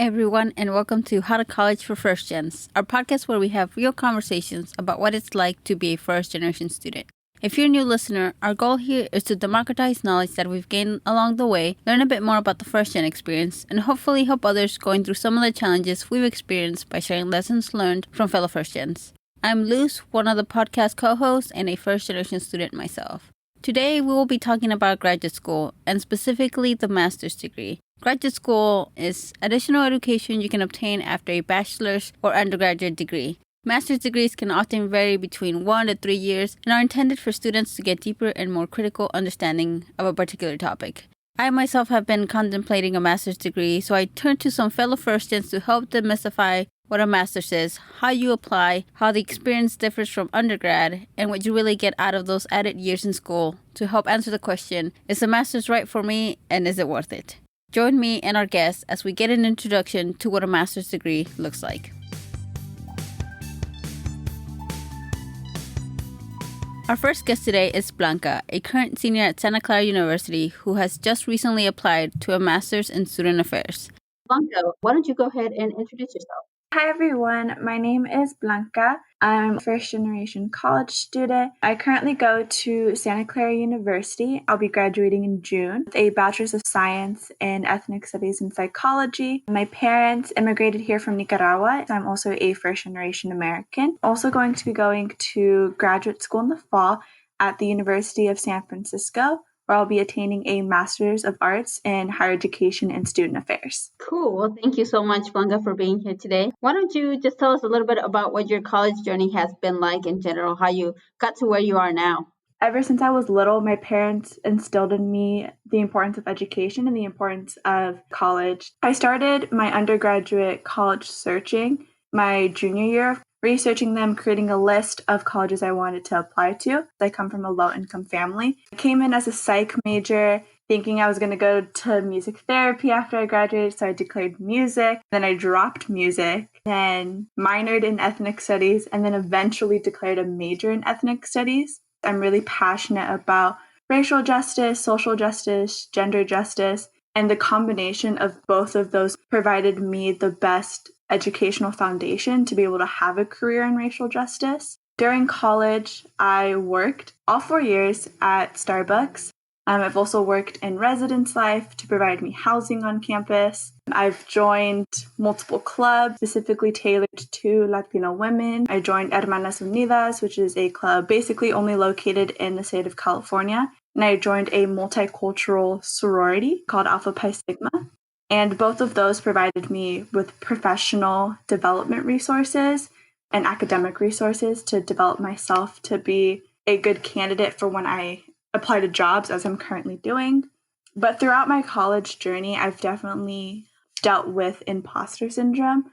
everyone, and welcome to How to College for First Gens, our podcast where we have real conversations about what it's like to be a first generation student. If you're a new listener, our goal here is to democratize knowledge that we've gained along the way, learn a bit more about the first gen experience, and hopefully help others going through some of the challenges we've experienced by sharing lessons learned from fellow first gens. I'm Luz, one of the podcast co-hosts and a first generation student myself. Today, we will be talking about graduate school, and specifically the master's degree. Graduate school is additional education you can obtain after a bachelor's or undergraduate degree. Master's degrees can often vary between 1 to 3 years and are intended for students to get deeper and more critical understanding of a particular topic. I myself have been contemplating a master's degree, so I turned to some fellow first-gens to help demystify what a master's is, how you apply, how the experience differs from undergrad, and what you really get out of those added years in school to help answer the question, is a master's right for me and is it worth it? Join me and our guests as we get an introduction to what a master's degree looks like. Our first guest today is Blanca, a current senior at Santa Clara University who has just recently applied to a master's in student affairs. Blanca, why don't you go ahead and introduce yourself? Hi everyone, my name is Blanca. I'm a first generation college student. I currently go to Santa Clara University. I'll be graduating in June with a Bachelor's of Science in Ethnic Studies and Psychology. My parents immigrated here from Nicaragua. I'm also a first generation American. Also going to be going to graduate school in the fall at the University of San Francisco, where I'll be attaining a Master's of Arts in Higher Education and Student Affairs. Cool. Well, thank you so much, Blanca, for being here today. Why don't you just tell us a little bit about what your college journey has been like in general, how you got to where you are now? Ever since I was little, my parents instilled in me the importance of education and the importance of college. I started my undergraduate college searching my junior year, researching them, creating a list of colleges I wanted to apply to. I come from a low-income family. I came in as a psych major, thinking I was going to go to music therapy after I graduated, so I declared music. Then I dropped music, then minored in ethnic studies, and then eventually declared a major in ethnic studies. I'm really passionate about racial justice, social justice, gender justice, and the combination of both of those provided me the best educational foundation to be able to have a career in racial justice. During college, I worked all 4 years at Starbucks. I've also worked in residence life to provide me housing on campus. I've joined multiple clubs specifically tailored to Latino women. I joined Hermanas Unidas, which is a club basically only located in the state of California. And I joined a multicultural sorority called Alpha Pi Sigma. And both of those provided me with professional development resources and academic resources to develop myself to be a good candidate for when I apply to jobs, as I'm currently doing. But throughout my college journey, I've definitely dealt with imposter syndrome.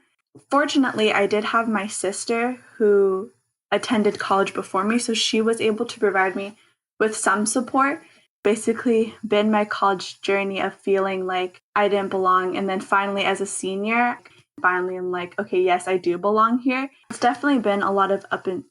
Fortunately, I did have my sister who attended college before me, so she was able to provide me with some support. Basically been my college journey of feeling like I didn't belong, and then finally as a senior, finally I'm like, okay, yes, I do belong here. It's definitely been a lot of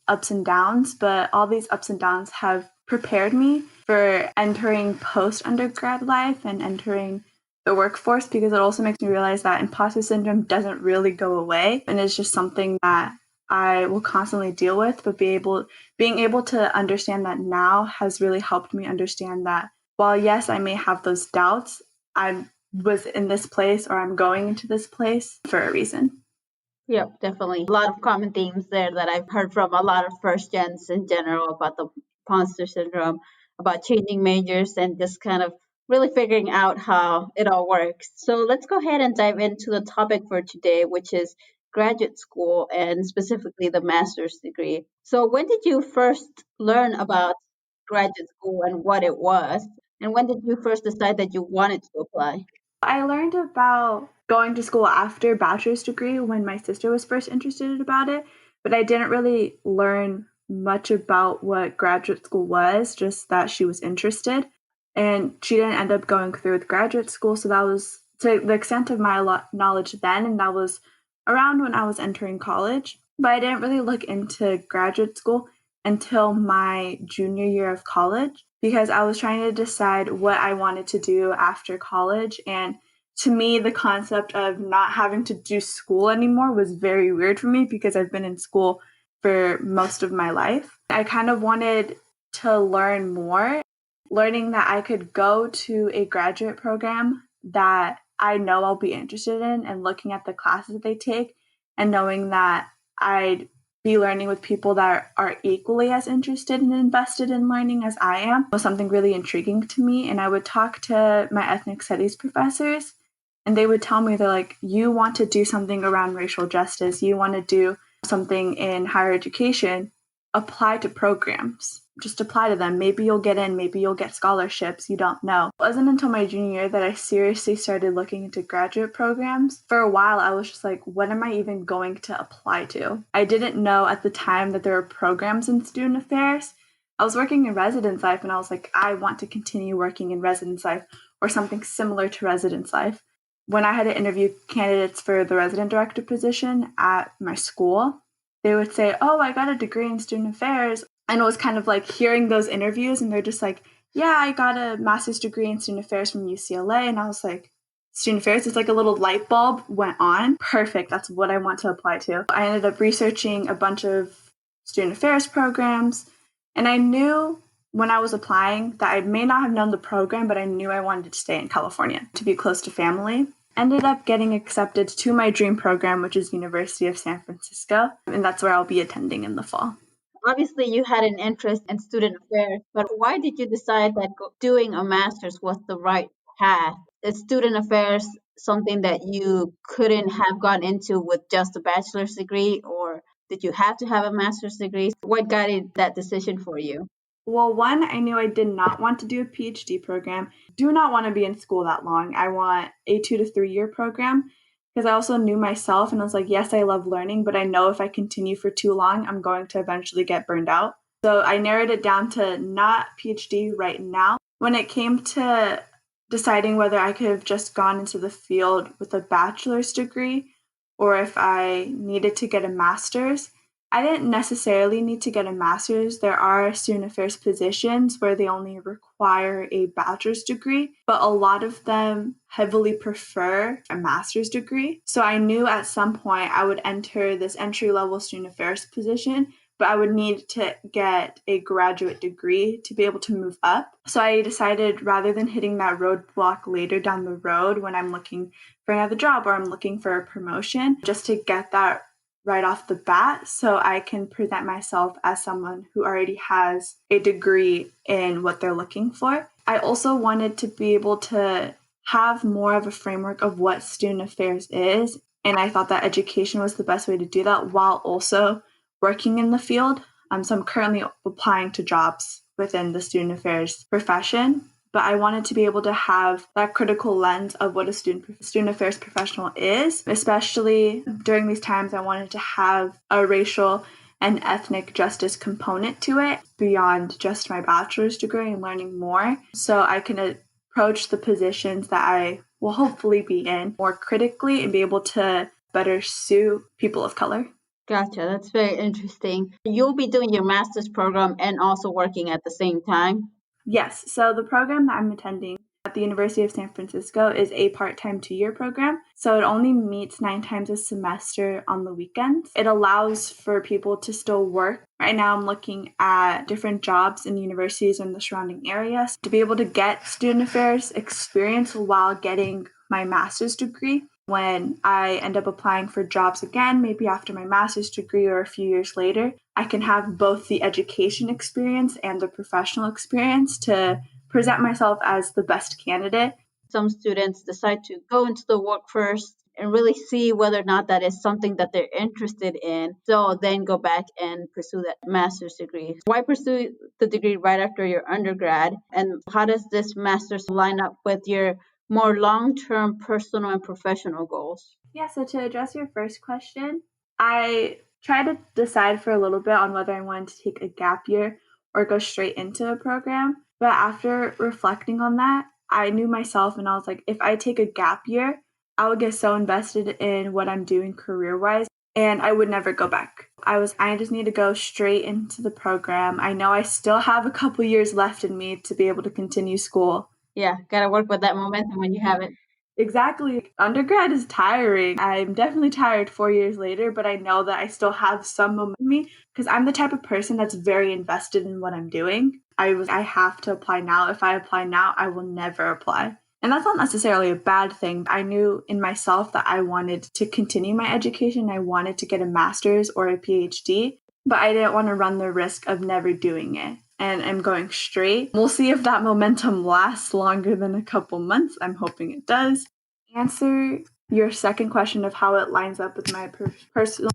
ups and downs, but all these ups and downs have prepared me for entering post-undergrad life and entering the workforce, because it also makes me realize that imposter syndrome doesn't really go away, and it's just something that I will constantly deal with, but being able to understand that now has really helped me understand that while, yes, I may have those doubts, I was in this place or I'm going into this place for a reason. Yep, definitely. A lot of common themes there that I've heard from a lot of first gens in general about the imposter syndrome, about changing majors and just kind of really figuring out how it all works. So let's go ahead and dive into the topic for today, which is graduate school and specifically the master's degree. So when did you first learn about graduate school and what it was? And when did you first decide that you wanted to apply? I learned about going to school after bachelor's degree when my sister was first interested about it, but I didn't really learn much about what graduate school was, just that she was interested. And she didn't end up going through with graduate school, so that was to the extent of my knowledge then, and that was around when I was entering college. But I didn't really look into graduate school until my junior year of college, because I was trying to decide what I wanted to do after college. And To me, the concept of not having to do school anymore was very weird for me because I've been in school for most of my life. I kind of wanted to learn more, learning that I could go to a graduate program that I know I'll be interested in and looking at the classes that they take and knowing that I'd be learning with people that are equally as interested and invested in learning as I am was something really intriguing to me. And I would talk to my ethnic studies professors and they would tell me, they're like, you want to do something around racial justice, you want to do something in higher education, apply to programs. Just apply to them. Maybe you'll get in, maybe you'll get scholarships, you don't know. It wasn't until my junior year that I seriously started looking into graduate programs. For a while, I was just like, what am I even going to apply to? I didn't know at the time that there were programs in student affairs. I was working in residence life and I was like, I want to continue working in residence life or something similar to residence life. When I had to interview candidates for the resident director position at my school, they would say, oh, I got a degree in student affairs. And it was kind of like hearing those interviews and they're just like, yeah, I got a master's degree in student affairs from UCLA. And I was like, student affairs, it's like a little light bulb went on. Perfect. That's what I want to apply to. I ended up researching a bunch of student affairs programs. And I knew when I was applying that I may not have known the program, but I knew I wanted to stay in California to be close to family. Ended up getting accepted to my dream program, which is University of San Francisco. And that's where I'll be attending in the fall. Obviously, you had an interest in student affairs, but why did you decide that doing a master's was the right path? Is student affairs something that you couldn't have gone into with just a bachelor's degree, or did you have to have a master's degree? What guided that decision for you? Well, one, I knew I did not want to do a PhD program. Do not want to be in school that long. I want a 2 to 3 year program because I also knew myself and I was like, yes, I love learning, but I know if I continue for too long, I'm going to eventually get burned out. So I narrowed it down to not PhD right now. When it came to deciding whether I could have just gone into the field with a bachelor's degree or if I needed to get a master's, I didn't necessarily need to get a master's. There are student affairs positions where they only require a bachelor's degree, but a lot of them heavily prefer a master's degree. So I knew at some point I would enter this entry-level student affairs position, but I would need to get a graduate degree to be able to move up. So I decided rather than hitting that roadblock later down the road when I'm looking for another job or I'm looking for a promotion, just to get that right off the bat so I can present myself as someone who already has a degree in what they're looking for. I also wanted to be able to have more of a framework of what student affairs is, and I thought that education was the best way to do that while also working in the field. So I'm currently applying to jobs within the student affairs profession, but I wanted to be able to have that critical lens of what a student affairs professional is, especially during these times. I wanted to have a racial and ethnic justice component to it beyond just my bachelor's degree and learning more, so I can approach the positions that I will hopefully be in more critically and be able to better suit people of color. Gotcha. That's very interesting. You'll be doing your master's program and also working at the same time. Yes, so the program that I'm attending at the University of San Francisco is a part-time 2-year program. So it only meets 9 times a semester on the weekends. It allows for people to still work. Right now I'm looking at different jobs in universities in the surrounding areas to be able to get student affairs experience while getting my master's degree. When I end up applying for jobs again, maybe after my master's degree or a few years later, I can have both the education experience and the professional experience to present myself as the best candidate. Some students decide to go into the work first and really see whether or not that is something that they're interested in. So then go back and pursue that master's degree. Why pursue the degree right after your undergrad? And how does this master's line up with your more long-term personal and professional goals? Yeah, so to address your first question, I tried to decide for a little bit on whether I wanted to take a gap year or go straight into a program. But after reflecting on that, I knew myself and I was like, if I take a gap year, I would get so invested in what I'm doing career wise and I would never go back. I just need to go straight into the program. I know I still have a couple years left in me to be able to continue school. Yeah, gotta work with that momentum when you have it. Exactly. Undergrad is tiring. I'm definitely tired 4 years later, but I know that I still have some momentum in me because I'm the type of person that's very invested in what I'm doing. I have to apply now. If I apply now, I will never apply. And that's not necessarily a bad thing. I knew in myself that I wanted to continue my education. I wanted to get a master's or a PhD, but I didn't want to run the risk of never doing it. And I'm going straight. We'll see if that momentum lasts longer than a couple months. I'm hoping it does. Answer your second question of how it lines up with my personal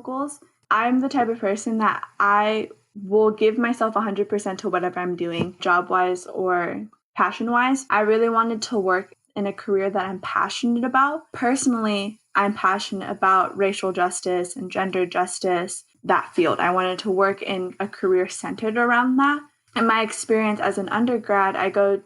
goals. I'm the type of person that I will give myself 100% to whatever I'm doing, job-wise or passion-wise. I really wanted to work in a career that I'm passionate about. Personally, I'm passionate about racial justice and gender justice, that field. I wanted to work in a career centered around that. In my experience as an undergrad,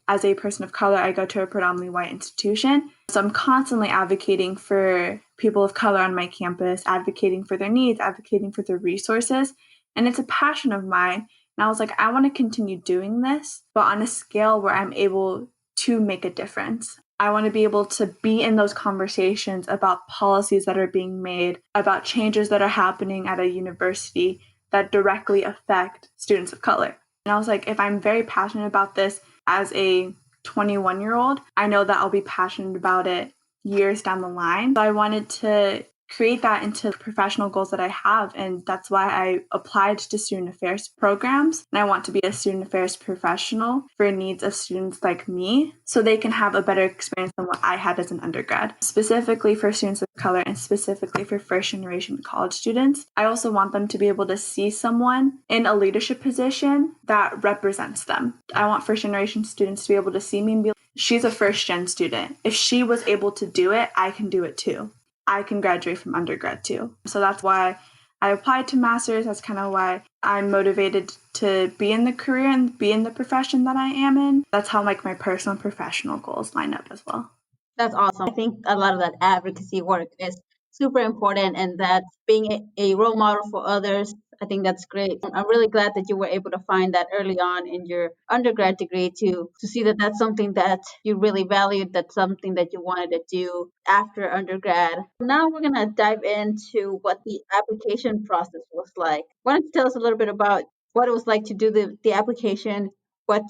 as a person of color, I go to a predominantly white institution. So I'm constantly advocating for people of color on my campus, advocating for their needs, advocating for their resources. And it's a passion of mine. And I was like, I want to continue doing this, but on a scale where I'm able to make a difference. I want to be able to be in those conversations about policies that are being made, about changes that are happening at a university that directly affect students of color. And I was like, if I'm very passionate about this as a 21-year-old, I know that I'll be passionate about it years down the line. So I wanted to create that into professional goals that I have. And that's why I applied to student affairs programs. And I want to be a student affairs professional for needs of students like me so they can have a better experience than what I had as an undergrad, specifically for students of color and specifically for first generation college students. I also want them to be able to see someone in a leadership position that represents them. I want first generation students to be able to see me and be like, she's a first gen student. If she was able to do it, I can do it too. I can graduate from undergrad too. So that's why I applied to master's. That's kind of why I'm motivated to be in the career and be in the profession that I am in. That's how like my personal and professional goals line up as well. That's awesome. I think a lot of that advocacy work is super important, and that being a role model for others, I think that's great. I'm really glad that you were able to find that early on in your undergrad degree to see that that's something that you really valued, that's something that you wanted to do after undergrad. Now we're going to dive into what the application process was like. Why don't you tell us a little bit about what it was like to do the application, what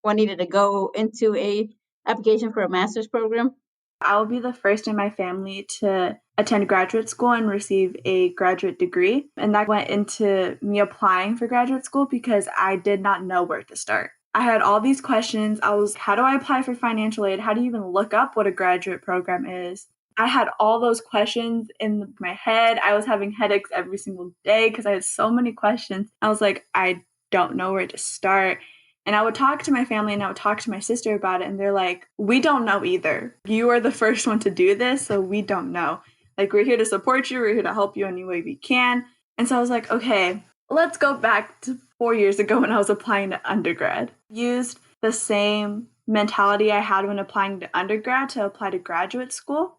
needed to go into a application for a master's program? I will be the first in my family to attend graduate school and receive a graduate degree. And that went into me applying for graduate school because I did not know where to start. I had all these questions. How do I apply for financial aid? How do you even look up what a graduate program is? I had all those questions in my head. I was having headaches every single day because I had so many questions. I was like, I don't know where to start. And I would talk to my family and I would talk to my sister about it. And they're like, we don't know either. You are the first one to do this, so we don't know. Like, we're here to support you. We're here to help you any way we can. And so I was like, okay, let's go back to 4 years ago when I was applying to undergrad. Used the same mentality I had when applying to undergrad to apply to graduate school.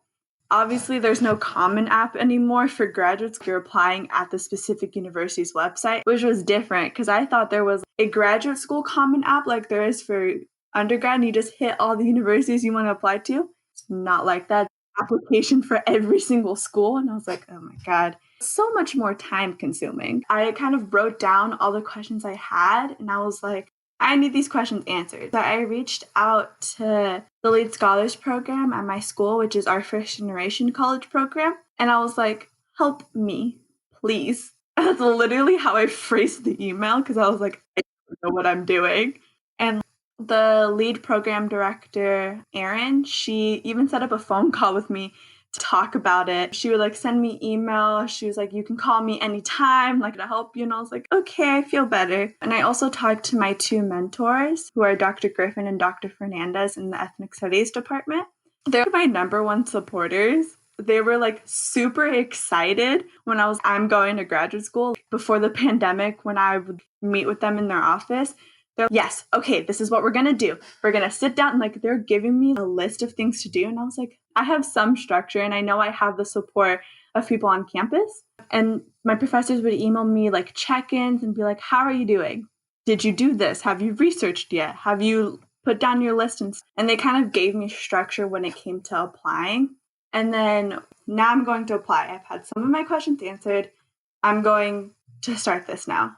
Obviously, there's no common app anymore for graduates. You're applying at the specific university's website, which was different because I thought there was a graduate school common app like there is for undergrad, and you just hit all the universities you want to apply to. It's not like that. Application for every single school. And I was like, oh my God, so much more time consuming. I kind of wrote down all the questions I had, and I was like, I need these questions answered. So I reached out to the Lead Scholars Program at my school, which is our first generation college program. And I was like, help me, please. That's literally how I phrased the email because I was like, I don't know what I'm doing. And the lead program director, Erin, she even set up a phone call with me to talk about it. She would like send me email. She was like, you can call me anytime, like to help you. And I was like, okay, I feel better. And I also talked to my two mentors, who are Dr. Griffin and Dr. Fernandez in the Ethnic Studies department. They're my number one supporters. They were like super excited when I'm going to graduate school. Before the pandemic, when I would meet with them in their office, they're like, yes, okay, this is what we're going to do. We're going to sit down, and like they're giving me a list of things to do. And I was like, I have some structure and I know I have the support of people on campus. And my professors would email me like check-ins and be like, how are you doing? Did you do this? Have you researched yet? Have you put down your list. And they kind of gave me structure when it came to applying. And then now I'm going to apply. I've had some of my questions answered. I'm going to start this now.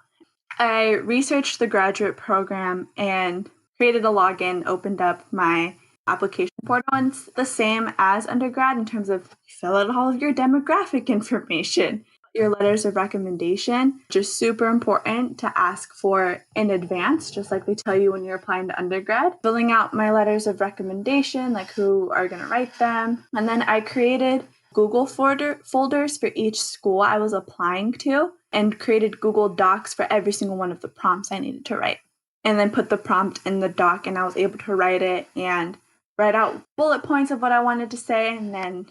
I researched the graduate program and created a login, opened up my application portal, and it's the same as undergrad in terms of fill out all of your demographic information, your letters of recommendation, which is super important to ask for in advance, just like they tell you when you're applying to undergrad. Filling out my letters of recommendation, like who are going to write them. And then I created Google folders for each school I was applying to and created Google Docs for every single one of the prompts I needed to write. And then put the prompt in the doc, and I was able to write it and write out bullet points of what I wanted to say, and then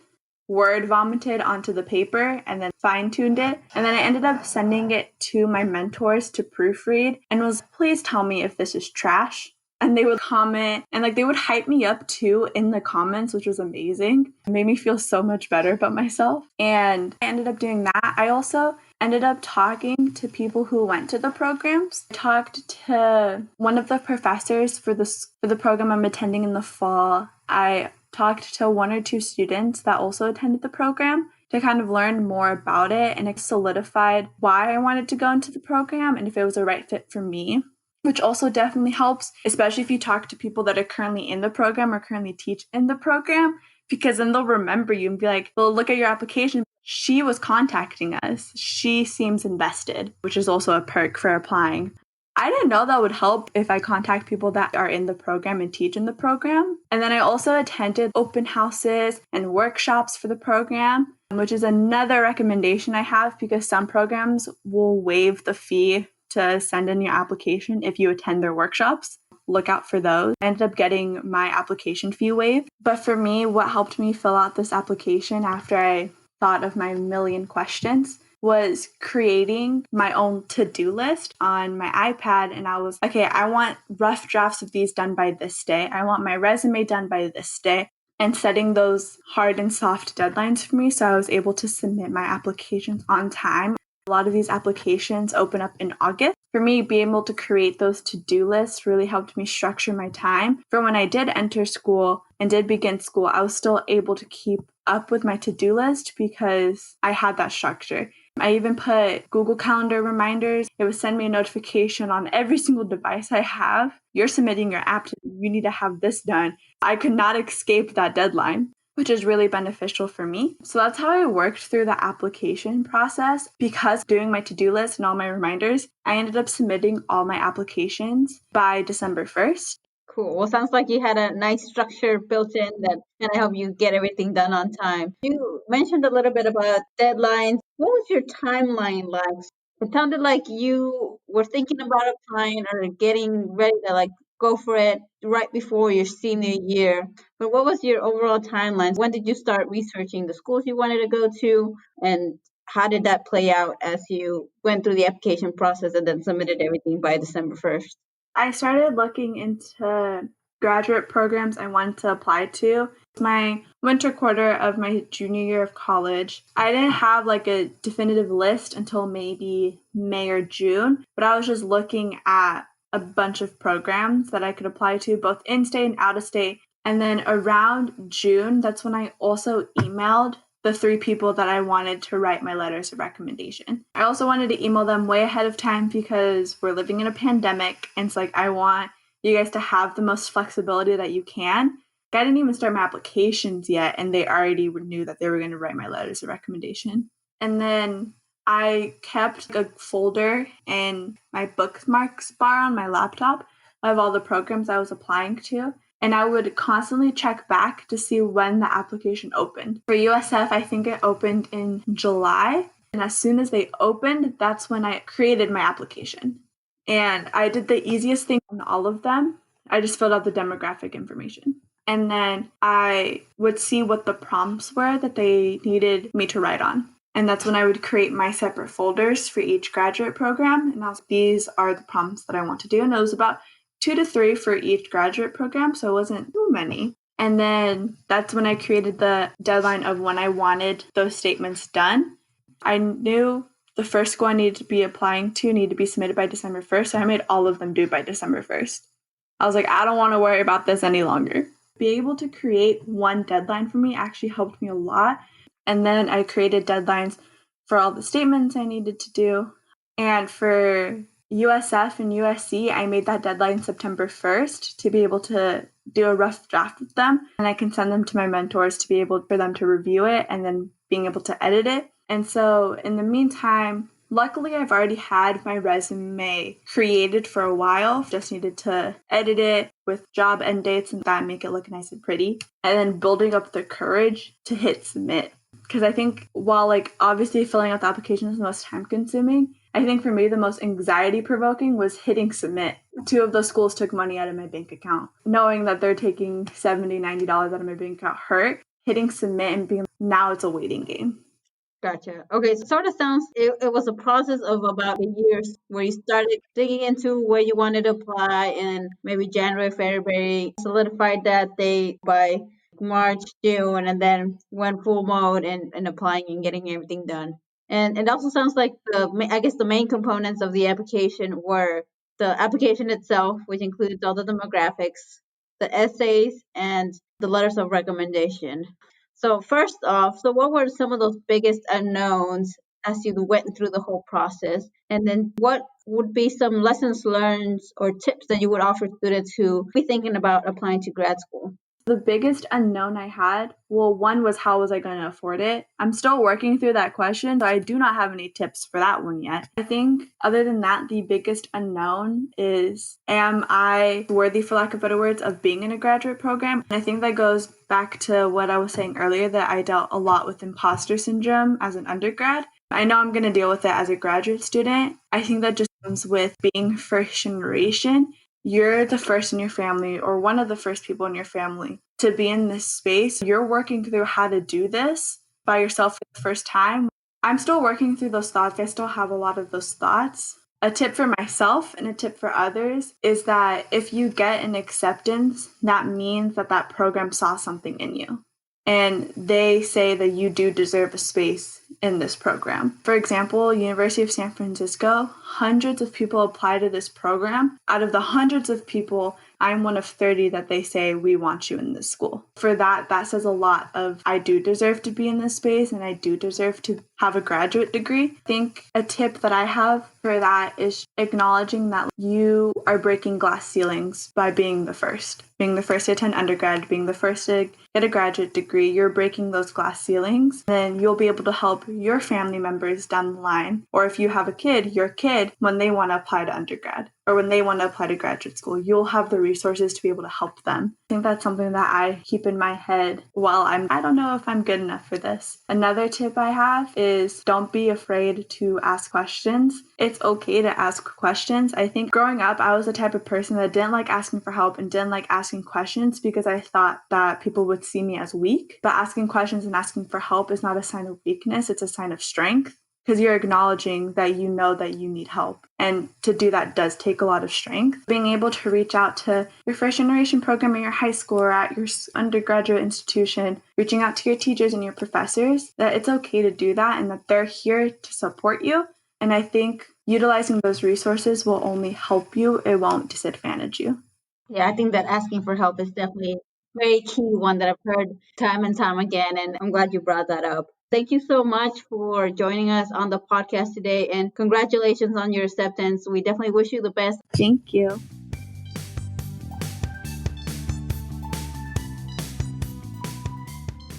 word vomited onto the paper and then fine-tuned it. And then I ended up sending it to my mentors to proofread and was, please tell me if this is trash. And they would comment and they would hype me up too in the comments, which was amazing. It made me feel so much better about myself. And I ended up doing that. I also ended up talking to people who went to the programs. I talked to one of the professors for the program I'm attending in the fall. I talked to one or two students that also attended the program to kind of learn more about it, and it solidified why I wanted to go into the program and if it was a right fit for me, which also definitely helps, especially if you talk to people that are currently in the program or currently teach in the program, because then they'll remember you and be like, well, look at your application. She was contacting us. She seems invested, which is also a perk for applying. I didn't know that would help if I contact people that are in the program and teach in the program. And then I also attended open houses and workshops for the program, which is another recommendation I have because some programs will waive the fee to send in your application if you attend their workshops. Look out for those. I ended up getting my application fee waived. But for me, what helped me fill out this application after I thought of my million questions was creating my own to-do list on my iPad. And I was, okay, I want rough drafts of these done by this day. I want my resume done by this day, and setting those hard and soft deadlines for me so I was able to submit my applications on time. A lot of these applications open up in August. For me, being able to create those to-do lists really helped me structure my time. For when I did enter school and did begin school, I was still able to keep up with my to-do list because I had that structure. I even put Google Calendar reminders. It would send me a notification on every single device I have. You're submitting your app. You need to have this done. I could not escape that deadline, which is really beneficial for me. So that's how I worked through the application process. Because doing my to-do list and all my reminders, I ended up submitting all my applications by December 1st. Cool. Well, sounds like you had a nice structure built in that kind of help you get everything done on time. You mentioned a little bit about deadlines. What was your timeline like? It sounded like you were thinking about applying or getting ready to go for it right before your senior year. But what was your overall timeline? When did you start researching the schools you wanted to go to? And how did that play out as you went through the application process and then submitted everything by December 1st? I started looking into graduate programs I wanted to apply to. My winter quarter of my junior year of college, I didn't have a definitive list until maybe May or June, but I was just looking at a bunch of programs that I could apply to, both in-state and out-of-state. And then around June, that's when I also emailed the 3 people that I wanted to write my letters of recommendation. I also wanted to email them way ahead of time because we're living in a pandemic, and it's I want you guys to have the most flexibility that you can. I didn't even start my applications yet, and they already knew that they were going to write my letters of recommendation. And then I kept a folder in my bookmarks bar on my laptop of all the programs I was applying to. And I would constantly check back to see when the application opened. For USF, I think it opened in July. And as soon as they opened, that's when I created my application. And I did the easiest thing on all of them. I just filled out the demographic information. And then I would see what the prompts were that they needed me to write on. And that's when I would create my separate folders for each graduate program. And these are the prompts that I want to do. And it was about 2 to 3 for each graduate program, so it wasn't too many. And then that's when I created the deadline of when I wanted those statements done. I knew the first school I needed to be applying to needed to be submitted by December 1st, so I made all of them due by December 1st. I was like, I don't want to worry about this any longer. Be able to create one deadline for me actually helped me a lot. And then I created deadlines for all the statements I needed to do. And for USF and USC, I made that deadline September 1st to be able to do a rough draft with them. And I can send them to my mentors to be able for them to review it and then being able to edit it. And so in the meantime, luckily, I've already had my resume created for a while. Just needed to edit it with job end dates and that, make it look nice and pretty. And then building up the courage to hit submit. Because I think while obviously filling out the application is the most time consuming, I think for me the most anxiety provoking was hitting submit. 2 of those schools took money out of my bank account. Knowing that they're taking $70, $90 out of my bank account hurt. Hitting submit and being now it's a waiting game. Gotcha. Okay, so it sort of sounds it was a process of about a year where you started digging into where you wanted to apply, and maybe January, February, solidified that date by March, June, and then went full mode and applying and getting everything done. And it also sounds like I guess the main components of the application were the application itself, which includes all the demographics, the essays, and the letters of recommendation. So first off, so what were some of those biggest unknowns as you went through the whole process? And then what would be some lessons learned or tips that you would offer students who be thinking about applying to grad school? The biggest unknown I had, well, one was how was I going to afford it? I'm still working through that question, so I do not have any tips for that one yet. I think other than that, the biggest unknown is, am I worthy, for lack of better words, of being in a graduate program? And I think that goes back to what I was saying earlier, that I dealt a lot with imposter syndrome as an undergrad. I know I'm going to deal with it as a graduate student. I think that just comes with being first generation. You're the first in your family or one of the first people in your family to be in this space. You're working through how to do this by yourself for the first time. I'm still working through those thoughts. I still have a lot of those thoughts. A tip for myself and a tip for others is that if you get an acceptance, that means that that program saw something in you. And they say that you do deserve a space in this program. For example, University of San Francisco, hundreds of people apply to this program. Out of the hundreds of people, I'm one of 30 that they say, we want you in this school. For that, that says a lot of, I do deserve to be in this space and I do deserve to have a graduate degree. I think a tip that I have for that is acknowledging that you are breaking glass ceilings by being the first. Being the first to attend undergrad, being the first to get a graduate degree, you're breaking those glass ceilings. Then you'll be able to help your family members down the line. Or if you have a kid, your kid, when they want to apply to undergrad or when they want to apply to graduate school, you'll have the resources to be able to help them. I think that's something that I keep in my head while I don't know if I'm good enough for this. Another tip I have is don't be afraid to ask questions. It's okay to ask questions. I think growing up, I was the type of person that didn't like asking for help and didn't like asking questions because I thought that people would see me as weak. But asking questions and asking for help is not a sign of weakness. It's a sign of strength because you're acknowledging that you know that you need help. And to do that does take a lot of strength. Being able to reach out to your first generation program in your high school or at your undergraduate institution, reaching out to your teachers and your professors, that it's okay to do that and that they're here to support you. And I think utilizing those resources will only help you. It won't disadvantage you. Yeah, I think that asking for help is definitely a very key one that I've heard time and time again, and I'm glad you brought that up. Thank you so much for joining us on the podcast today, and congratulations on your acceptance. We definitely wish you the best. Thank you.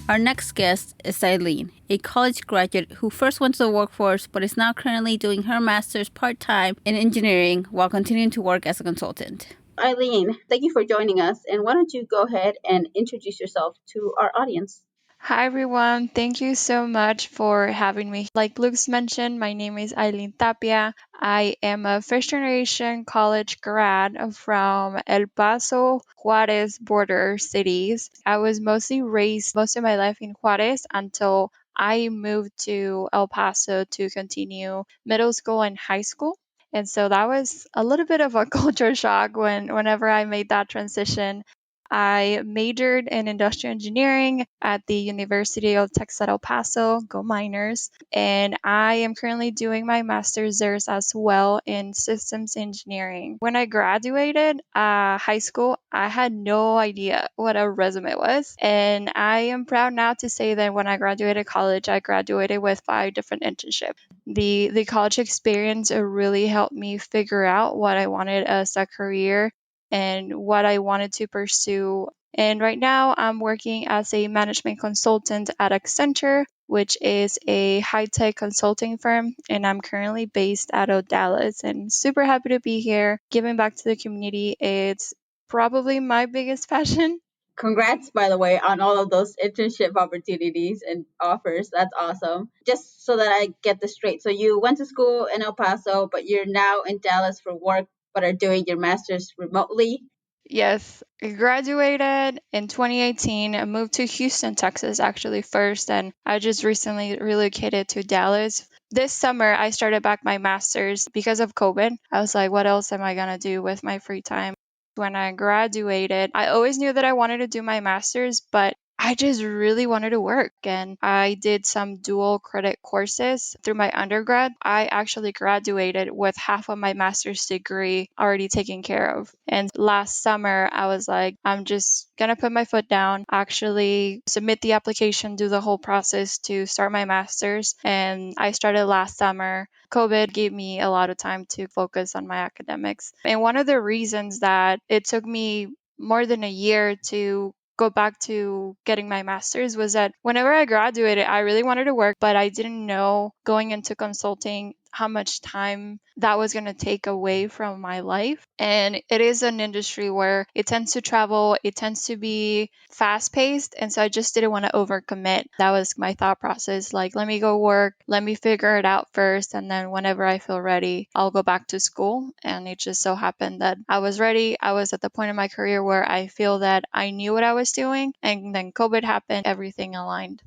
Our next guest is Aileen, a college graduate who first went to the workforce but is now currently doing her master's part-time in engineering while continuing to work as a consultant. Aileen, thank you for joining us, and why don't you go ahead and introduce yourself to our audience? Hi everyone, thank you so much for having me. Like Luke's mentioned, my name is Aileen Tapia. I am a first generation college grad from El Paso, Juarez border cities. I was mostly raised most of my life in Juarez until I moved to El Paso to continue middle school and high school. And so that was a little bit of a culture shock whenever I made that transition. I majored in industrial engineering at the University of Texas El Paso, go Miners, and I am currently doing my master's there as well in systems engineering. When I graduated high school, I had no idea what a resume was, and I am proud now to say that when I graduated college, I graduated with 5 different internships. The college experience really helped me figure out what I wanted as a career and what I wanted to pursue. And right now, I'm working as a management consultant at Accenture, which is a high-tech consulting firm, and I'm currently based out of Dallas. And super happy to be here, giving back to the community. It's probably my biggest passion. Congrats, by the way, on all of those internship opportunities and offers. That's awesome. Just so that I get this straight. So you went to school in El Paso, but you're now in Dallas for work, but are doing your master's remotely. Yes, I graduated in 2018. I moved to Houston, Texas, actually first, and I just recently relocated to Dallas. This summer, I started back my master's because of COVID. I was like, what else am I going to do with my free time? When I graduated, I always knew that I wanted to do my master's, but I just really wanted to work, and I did some dual credit courses through my undergrad. I actually graduated with half of my master's degree already taken care of. And last summer, I was like, I'm just gonna put my foot down, actually submit the application, do the whole process to start my master's. And I started last summer. COVID gave me a lot of time to focus on my academics. And one of the reasons that it took me more than a year to go back to getting my master's was that whenever I graduated, I really wanted to work, but I didn't know going into consulting how much time that was going to take away from my life. And it is an industry where it tends to travel, it tends to be fast paced. And so I just didn't want to overcommit. That was my thought process. Like, let me go work, let me figure it out first. And then whenever I feel ready, I'll go back to school. And it just so happened that I was ready. I was at the point in my career where I feel that I knew what I was doing. And then COVID happened, everything aligned.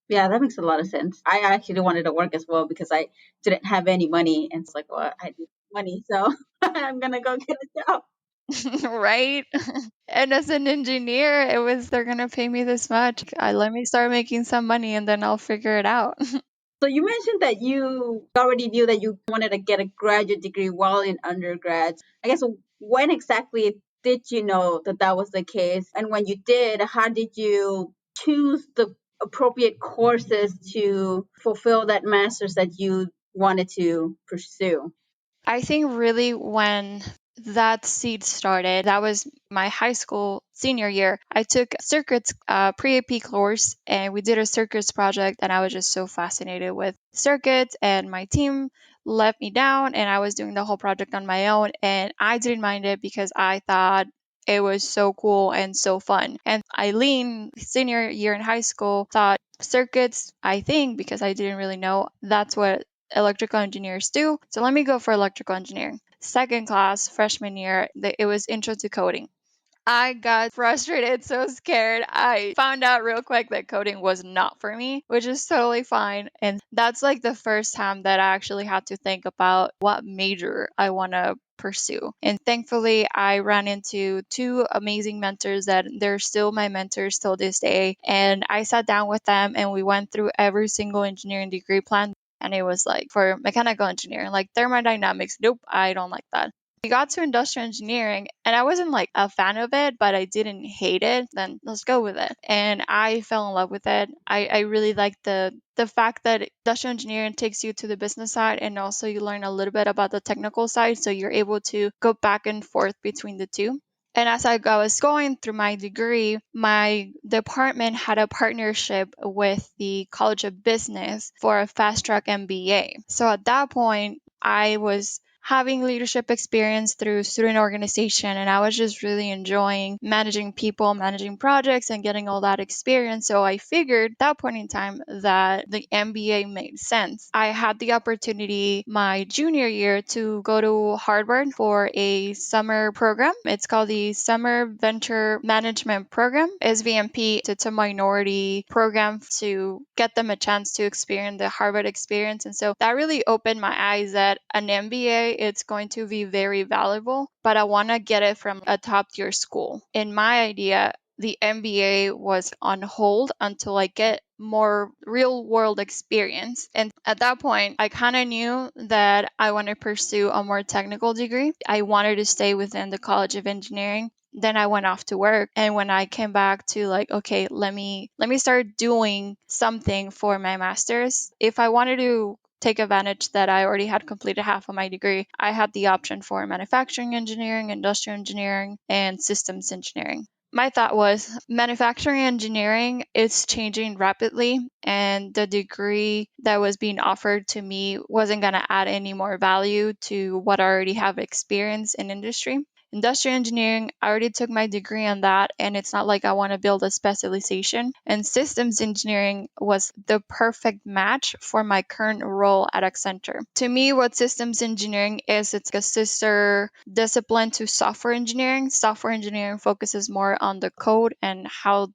Yeah, that makes a lot of sense. I actually wanted to work as well because I didn't have any money. And it's like, well, I need money. So I'm going to go get a job. Right? And as an engineer, it was they're gonna pay me this much. Let me start making some money and then I'll figure it out. So you mentioned that you already knew that you wanted to get a graduate degree while in undergrad. I guess when exactly did you know that that was the case? And when you did, how did you choose the appropriate courses to fulfill that master's that you wanted to pursue? I think really when that seed started, that was my high school senior year. I took circuits pre-AP course and we did a circuits project and I was just so fascinated with circuits and my team let me down and I was doing the whole project on my own and I didn't mind it because I thought it was so cool and so fun. And Aileen, senior year in high school, thought circuits, I think, because I didn't really know, that's what electrical engineers do. So let me go for electrical engineering. Second class, freshman year, it was intro to coding. I got frustrated, so scared. I found out real quick that coding was not for me, which is totally fine. And that's like the first time that I actually had to think about what major I want to pursue. And thankfully, I ran into 2 amazing mentors that they're still my mentors till this day. And I sat down with them and we went through every single engineering degree plan. And it was like for mechanical engineering, like thermodynamics, nope, I don't like that. We got to industrial engineering and I wasn't like a fan of it, but I didn't hate it. Then let's go with it. And I fell in love with it. I really like the fact that industrial engineering takes you to the business side and also you learn a little bit about the technical side. So you're able to go back and forth between the two. And as I was going through my degree, my department had a partnership with the College of Business for a fast track MBA. So at that point, I was having leadership experience through student organization and I was just really enjoying managing people, managing projects and getting all that experience. So I figured at that point in time that the MBA made sense. I had the opportunity my junior year to go to Harvard for a summer program. It's called the Summer Venture Management Program, SVMP. It's a minority program to get them a chance to experience the Harvard experience. And so that really opened my eyes that an MBA it's going to be very valuable, but I want to get it from a top tier school. In my idea, the MBA was on hold until I get more real world experience. And at that point, I kind of knew that I want to pursue a more technical degree. I wanted to stay within the College of Engineering. Then I went off to work. And when I came back to like, okay, let me start doing something for my master's. If I wanted to take advantage that I already had completed half of my degree, I had the option for manufacturing engineering, industrial engineering, and systems engineering. My thought was manufacturing engineering is changing rapidly, and the degree that was being offered to me wasn't going to add any more value to what I already have experience in industry. Industrial engineering, I already took my degree on that, and it's not like I want to build a specialization. And systems engineering was the perfect match for my current role at Accenture. To me, what systems engineering is, it's a sister discipline to software engineering. Software engineering focuses more on the code and how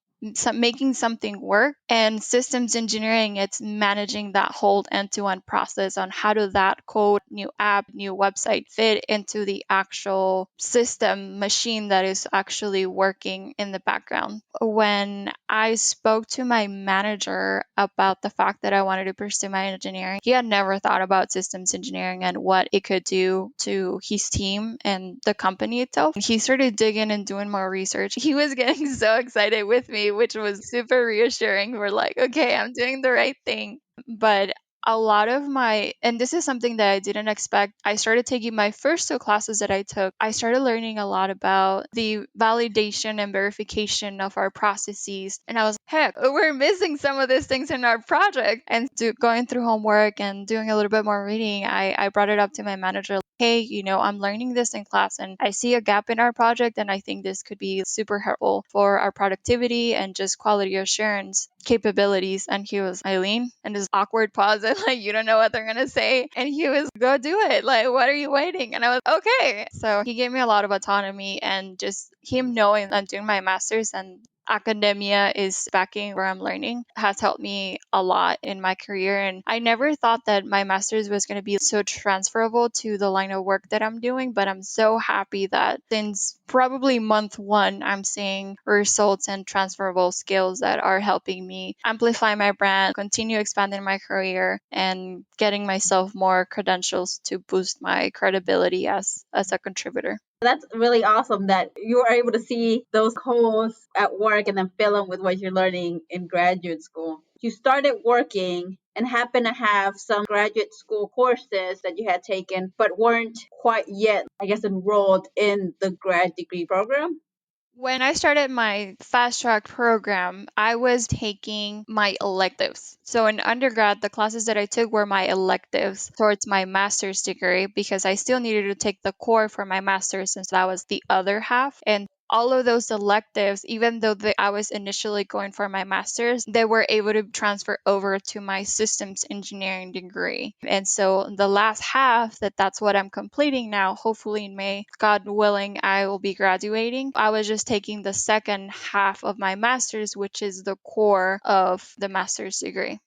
making something work, and systems engineering, it's managing that whole end-to-end process on how do that code, new app, new website fit into the actual system machine that is actually working in the background. When I spoke to my manager about the fact that I wanted to pursue my engineering, he had never thought about systems engineering and what it could do to his team and the company itself. He started digging and doing more research. He was getting so excited with me, which was super reassuring. We're like, okay, I'm doing the right thing. But a lot of and this is something that I didn't expect. I started taking my first 2 classes that I took. I started learning a lot about the validation and verification of our processes. And I was, heck, we're missing some of these things in our project. And going through homework and doing a little bit more reading, I brought it up to my manager. Hey, I'm learning this in class and I see a gap in our project, and I think this could be super helpful for our productivity and just quality assurance capabilities. And he was, Aileen, and this awkward pause and like, you don't know what they're going to say. And he was, go do it. Like, what are you waiting? And I was, okay. So he gave me a lot of autonomy, and just him knowing I'm doing my master's and academia is backing where I'm learning has helped me a lot in my career. And I never thought that my master's was going to be so transferable to the line of work that I'm doing, but I'm so happy that since probably month 1, I'm seeing results and transferable skills that are helping me amplify my brand, continue expanding my career, and getting myself more credentials to boost my credibility as a contributor. That's really awesome that you are able to see those holes at work and then fill them with what you're learning in graduate school. You started working and happen to have some graduate school courses that you had taken, but weren't quite yet, I guess, enrolled in the grad degree program. When I started my fast track program, I was taking my electives. So in undergrad, the classes that I took were my electives towards my master's degree, because I still needed to take the core for my master's, since that was the other half. And all of those electives, even though I was initially going for my master's, they were able to transfer over to my systems engineering degree. And so the last half, that's what I'm completing now. Hopefully in May, God willing, I will be graduating. I was just taking the second half of my master's, which is the core of the master's degree.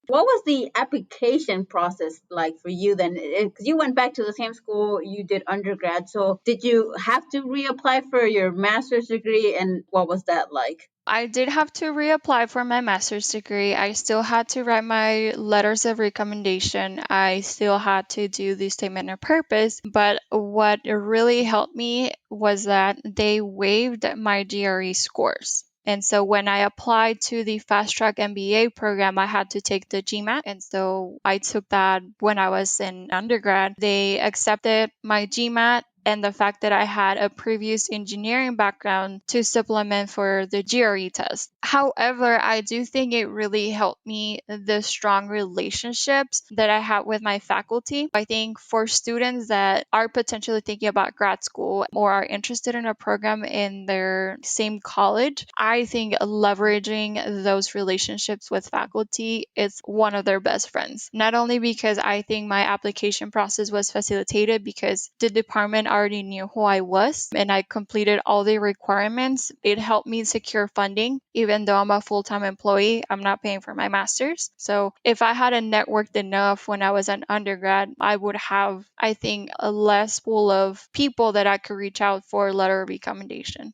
What was the application process like for you then? Because you went back to the same school you did undergrad. So did you have to reapply for your master's degree, and what was that like? I did have to reapply for my master's degree. I still had to write my letters of recommendation. I still had to do the statement of purpose. But what really helped me was that they waived my GRE scores. And so when I applied to the Fast Track MBA program, I had to take the GMAT. And so I took that when I was in undergrad. They accepted my GMAT and the fact that I had a previous engineering background to supplement for the GRE test. However, I do think it really helped me the strong relationships that I have with my faculty. I think for students that are potentially thinking about grad school or are interested in a program in their same college, I think leveraging those relationships with faculty is one of their best friends. Not only because I think my application process was facilitated because the department already knew who I was and I completed all the requirements, it helped me secure funding. Even though I'm a full-time employee, I'm not paying for my master's. So if I hadn't networked enough when I was an undergrad, I would have, I think, a less pool of people that I could reach out for a letter of recommendation.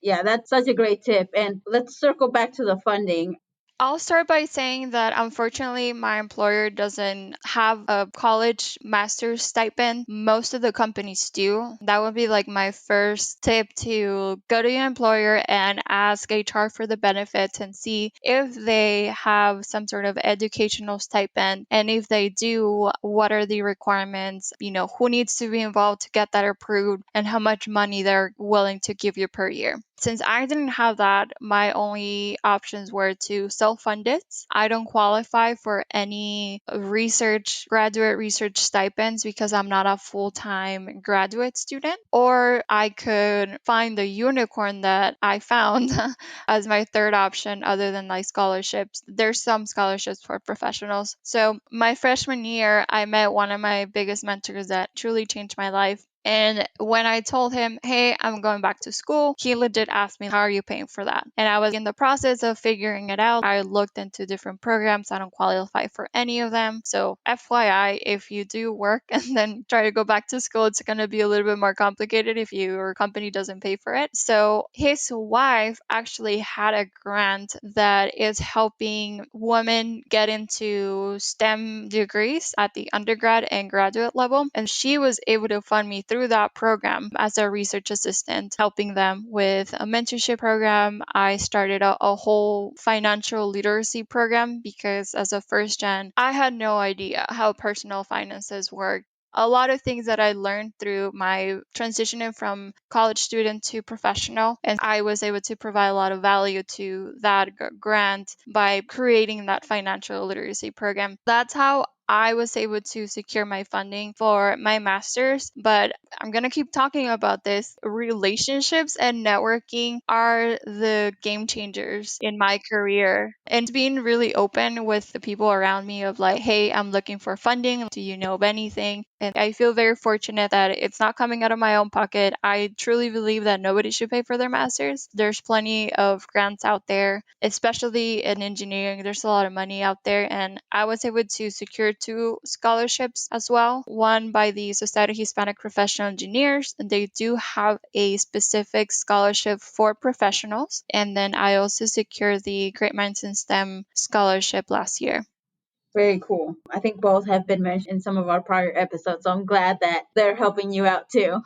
Yeah, that's such a great tip. And let's circle back to the funding. I'll start by saying that unfortunately, my employer doesn't have a college master's stipend. Most of the companies do. That would be like my first tip, to go to your employer and ask HR for the benefits and see if they have some sort of educational stipend. And if they do, what are the requirements? Who needs to be involved to get that approved and how much money they're willing to give you per year. Since I didn't have that, my only options were to self-fund it. I don't qualify for any graduate research stipends because I'm not a full-time graduate student. Or I could find the unicorn that I found as my third option other than like scholarships. There's some scholarships for professionals. So my freshman year, I met one of my biggest mentors that truly changed my life. And when I told him, hey, I'm going back to school, he legit asked me, how are you paying for that? And I was in the process of figuring it out. I looked into different programs. I don't qualify for any of them. So FYI, if you do work and then try to go back to school, it's going to be a little bit more complicated if your company doesn't pay for it. So his wife actually had a grant that is helping women get into STEM degrees at the undergrad and graduate level. And she was able to fund me through that program as a research assistant, helping them with a mentorship program. I started a whole financial literacy program because as a first gen, I had no idea how personal finances work. A lot of things that I learned through my transitioning from college student to professional, and I was able to provide a lot of value to that grant by creating that financial literacy program. That's how I was able to secure my funding for my master's. But I'm going to keep talking about this. Relationships and networking are the game changers in my career. And being really open with the people around me of like, hey, I'm looking for funding. Do you know of anything? And I feel very fortunate that it's not coming out of my own pocket. I truly believe that nobody should pay for their master's. There's plenty of grants out there, especially in engineering. There's a lot of money out there. And I was able to secure 2 scholarships as well. One by the Society of Hispanic Professional Engineers, and they do have a specific scholarship for professionals. And then I also secured the Great Minds in STEM scholarship last year. Very cool. I think both have been mentioned in some of our prior episodes, so I'm glad that they're helping you out too.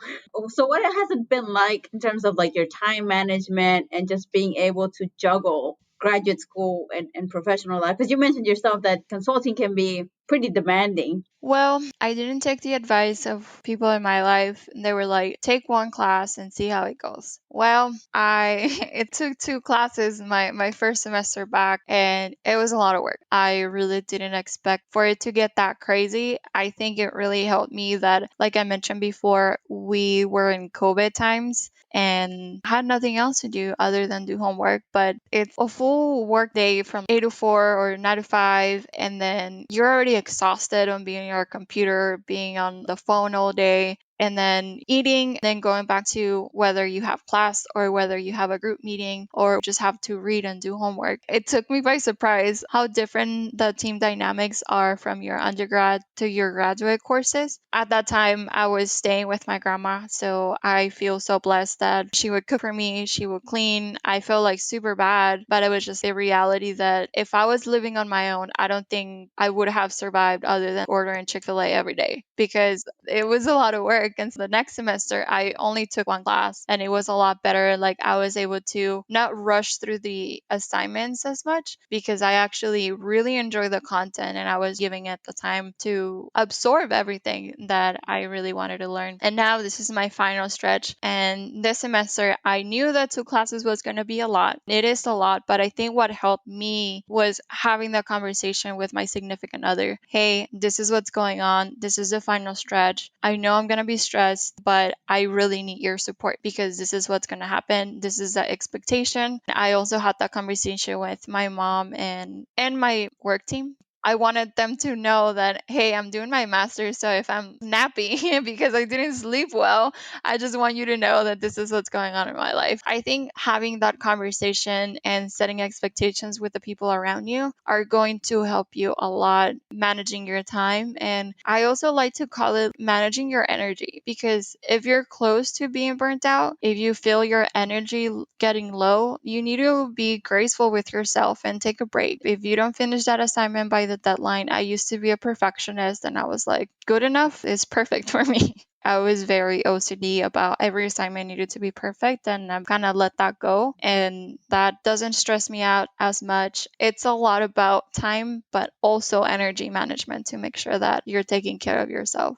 So what has it been like in terms of like your time management and just being able to juggle graduate school and professional life? Because you mentioned yourself that consulting can be pretty demanding. Well, I didn't take the advice of people in my life. They were like, take one class and see how it goes. Well, it took 2 classes my first semester back, and it was a lot of work. I really didn't expect for it to get that crazy. I think it really helped me that, like I mentioned before, we were in COVID times and had nothing else to do other than do homework. But it's a full work day from 8 to 4 or 9 to 5, and then you're already exhausted on being on your computer, being on the phone all day, and then eating, then going back to whether you have class or whether you have a group meeting or just have to read and do homework. It took me by surprise how different the team dynamics are from your undergrad to your graduate courses. At that time, I was staying with my grandma, so I feel so blessed that she would cook for me, she would clean. I felt like super bad, but it was just a reality that if I was living on my own, I don't think I would have survived other than ordering Chick-fil-A every day because it was a lot of work. And so the next semester, I only took 1 class and it was a lot better. Like I was able to not rush through the assignments as much because I actually really enjoy the content and I was giving it the time to absorb everything that I really wanted to learn. And now this is my final stretch. And this semester, I knew that 2 classes was going to be a lot. It is a lot, but I think what helped me was having that conversation with my significant other. Hey, this is what's going on. This is the final stretch. I know I'm going to be stressed, but I really need your support because this is what's going to happen. This is the expectation. I also had that conversation with my mom and my work team. I wanted them to know that, hey, I'm doing my master's. So if I'm nappy because I didn't sleep well, I just want you to know that this is what's going on in my life. I think having that conversation and setting expectations with the people around you are going to help you a lot managing your time. And I also like to call it managing your energy, because if you're close to being burnt out, if you feel your energy getting low, you need to be graceful with yourself and take a break. If you don't finish that assignment by the deadline, I used to be a perfectionist and I was like, good enough is perfect for me. I was very OCD about every assignment needed to be perfect, and I've kind of let that go. And that doesn't stress me out as much. It's a lot about time, but also energy management to make sure that you're taking care of yourself.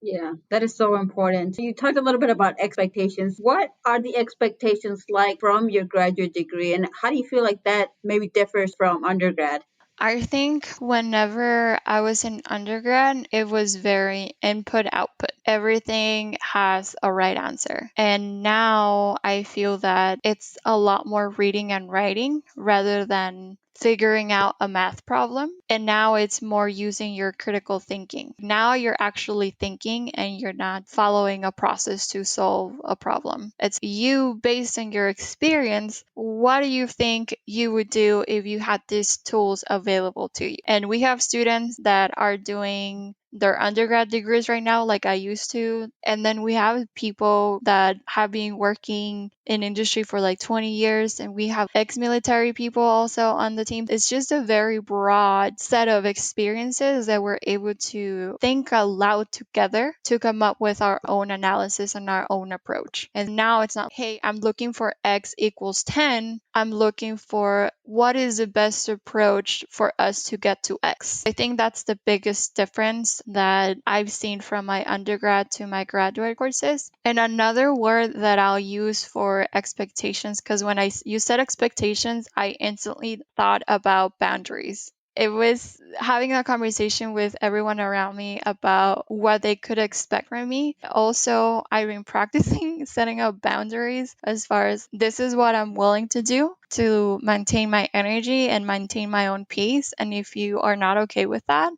Yeah, that is so important. You talked a little bit about expectations. What are the expectations like from your graduate degree, and how do you feel like that maybe differs from undergrad? I think whenever I was in undergrad, it was very input output. Everything has a right answer. And now I feel that it's a lot more reading and writing rather than figuring out a math problem. And now it's more using your critical thinking. Now you're actually thinking and you're not following a process to solve a problem. It's you based on your experience. What do you think you would do if you had these tools available to you? And we have students that are doing their undergrad degrees right now, like I used to. And then we have people that have been working in industry for like 20 years, and we have ex-military people also on the team. It's just a very broad set of experiences that we're able to think aloud together to come up with our own analysis and our own approach. And now it's not, hey, I'm looking for X equals 10. I'm looking for what is the best approach for us to get to X. I think that's the biggest difference that I've seen from my undergrad to my graduate courses. And another word that I'll use for expectations, because when you said expectations, I instantly thought about boundaries. It was having a conversation with everyone around me about what they could expect from me. Also, I've been practicing setting up boundaries as far as this is what I'm willing to do to maintain my energy and maintain my own peace. And if you are not okay with that,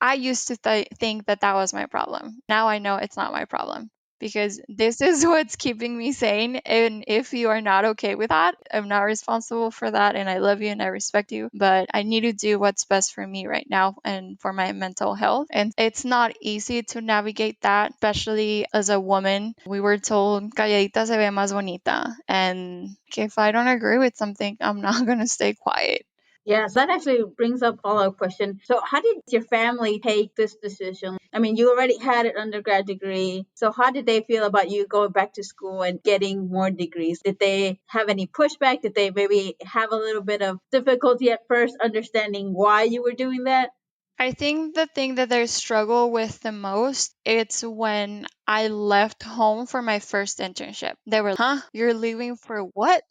I used to think that that was my problem. Now I know it's not my problem, because this is what's keeping me sane. And if you are not okay with that, I'm not responsible for that. And I love you and I respect you, but I need to do what's best for me right now and for my mental health. And it's not easy to navigate that, especially as a woman. We were told, calladita se ve más bonita. And if I don't agree with something, I'm not going to stay quiet. Yes, that actually brings up a follow-up question. So, how did your family take this decision? I mean, you already had an undergrad degree. So, how did they feel about you going back to school and getting more degrees? Did they have any pushback? Did they maybe have a little bit of difficulty at first understanding why you were doing that? I think the thing that they struggle with the most, it's when I left home for my first internship. They were, huh? You're leaving for what?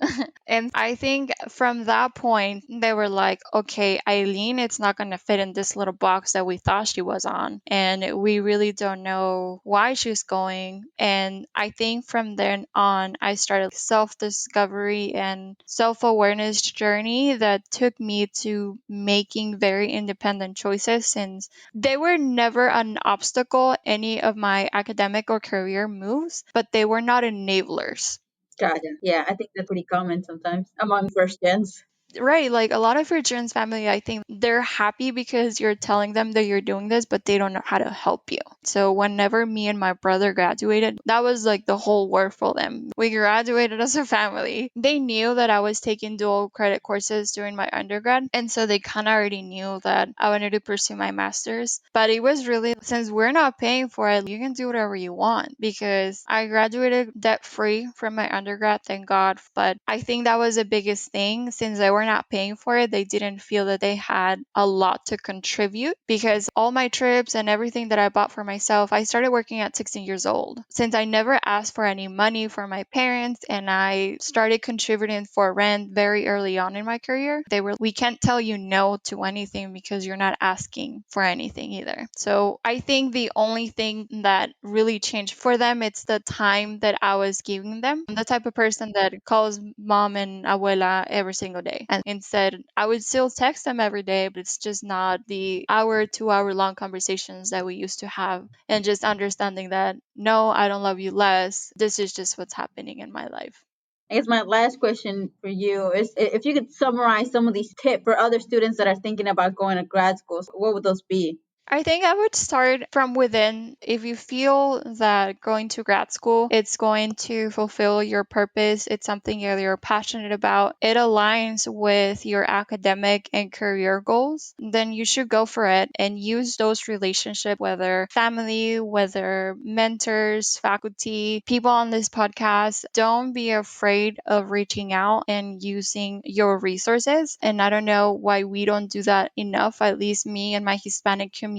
And I think from that point, they were like, okay, Aileen, it's not going to fit in this little box that we thought she was on. And we really don't know why she's going. And I think from then on, I started self-discovery and self-awareness journey that took me to making very independent choices, since they were never an obstacle, any of my academic or career moves, but they were not enablers. Gotcha. Yeah, I think that's pretty common sometimes among first gens. Right, like a lot of your children's family, I think they're happy because you're telling them that you're doing this, but they don't know how to help you. So whenever me and my brother graduated, that was like the whole world for them. We graduated as a family. They knew that I was taking dual credit courses during my undergrad, and so they kind of already knew that I wanted to pursue my master's. But it was really, since we're not paying for it, you can do whatever you want, because I graduated debt free from my undergrad, thank God. But I think that was the biggest thing, since they were not paying for it, they didn't feel that they had a lot to contribute, because all my trips and everything that I bought for myself, I started working at 16 years old. Since I never asked for any money from my parents and I started contributing for rent very early on in my career, they were, we can't tell you no to anything because you're not asking for anything either. So I think the only thing that really changed for them, it's the time that I was giving them. I'm the type of person that calls mom and abuela every single day. And instead, I would still text them every day, but it's just not the hour, 2 hour long conversations that we used to have. And just understanding that, no, I don't love you less. This is just what's happening in my life. I guess my last question for you is if you could summarize some of these tips for other students that are thinking about going to grad school, what would those be? I think I would start from within. If you feel that going to grad school, it's going to fulfill your purpose, it's something that you're passionate about, it aligns with your academic and career goals, then you should go for it and use those relationships, whether family, whether mentors, faculty, people on this podcast. Don't be afraid of reaching out and using your resources. And I don't know why we don't do that enough, at least me and my Hispanic community,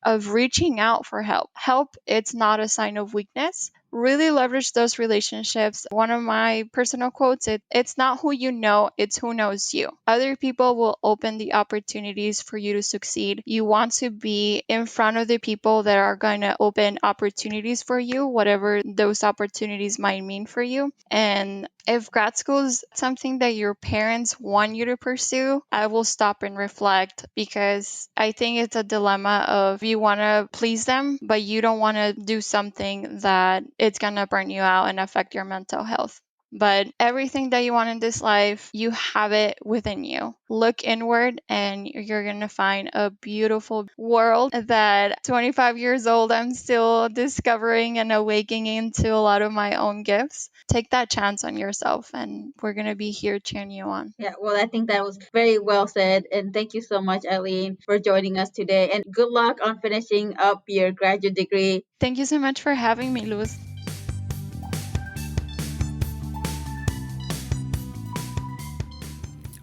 of reaching out for help. Help, it's not a sign of weakness. Really leverage those relationships. One of my personal quotes, it's not who you know, it's who knows you. Other people will open the opportunities for you to succeed. You want to be in front of the people that are going to open opportunities for you, whatever those opportunities might mean for you. And if grad school is something that your parents want you to pursue, I will stop and reflect, because I think it's a dilemma of you want to please them, but you don't want to do something that it's going to burn you out and affect your mental health. But everything that you want in this life, you have it within you. Look inward and you're going to find a beautiful world that 25 years old, I'm still discovering and awakening to a lot of my own gifts. Take that chance on yourself, and we're going to be here cheering you on. Yeah, well, I think that was very well said. And thank you so much, Aileen, for joining us today. And good luck on finishing up your graduate degree. Thank you so much for having me, Luz.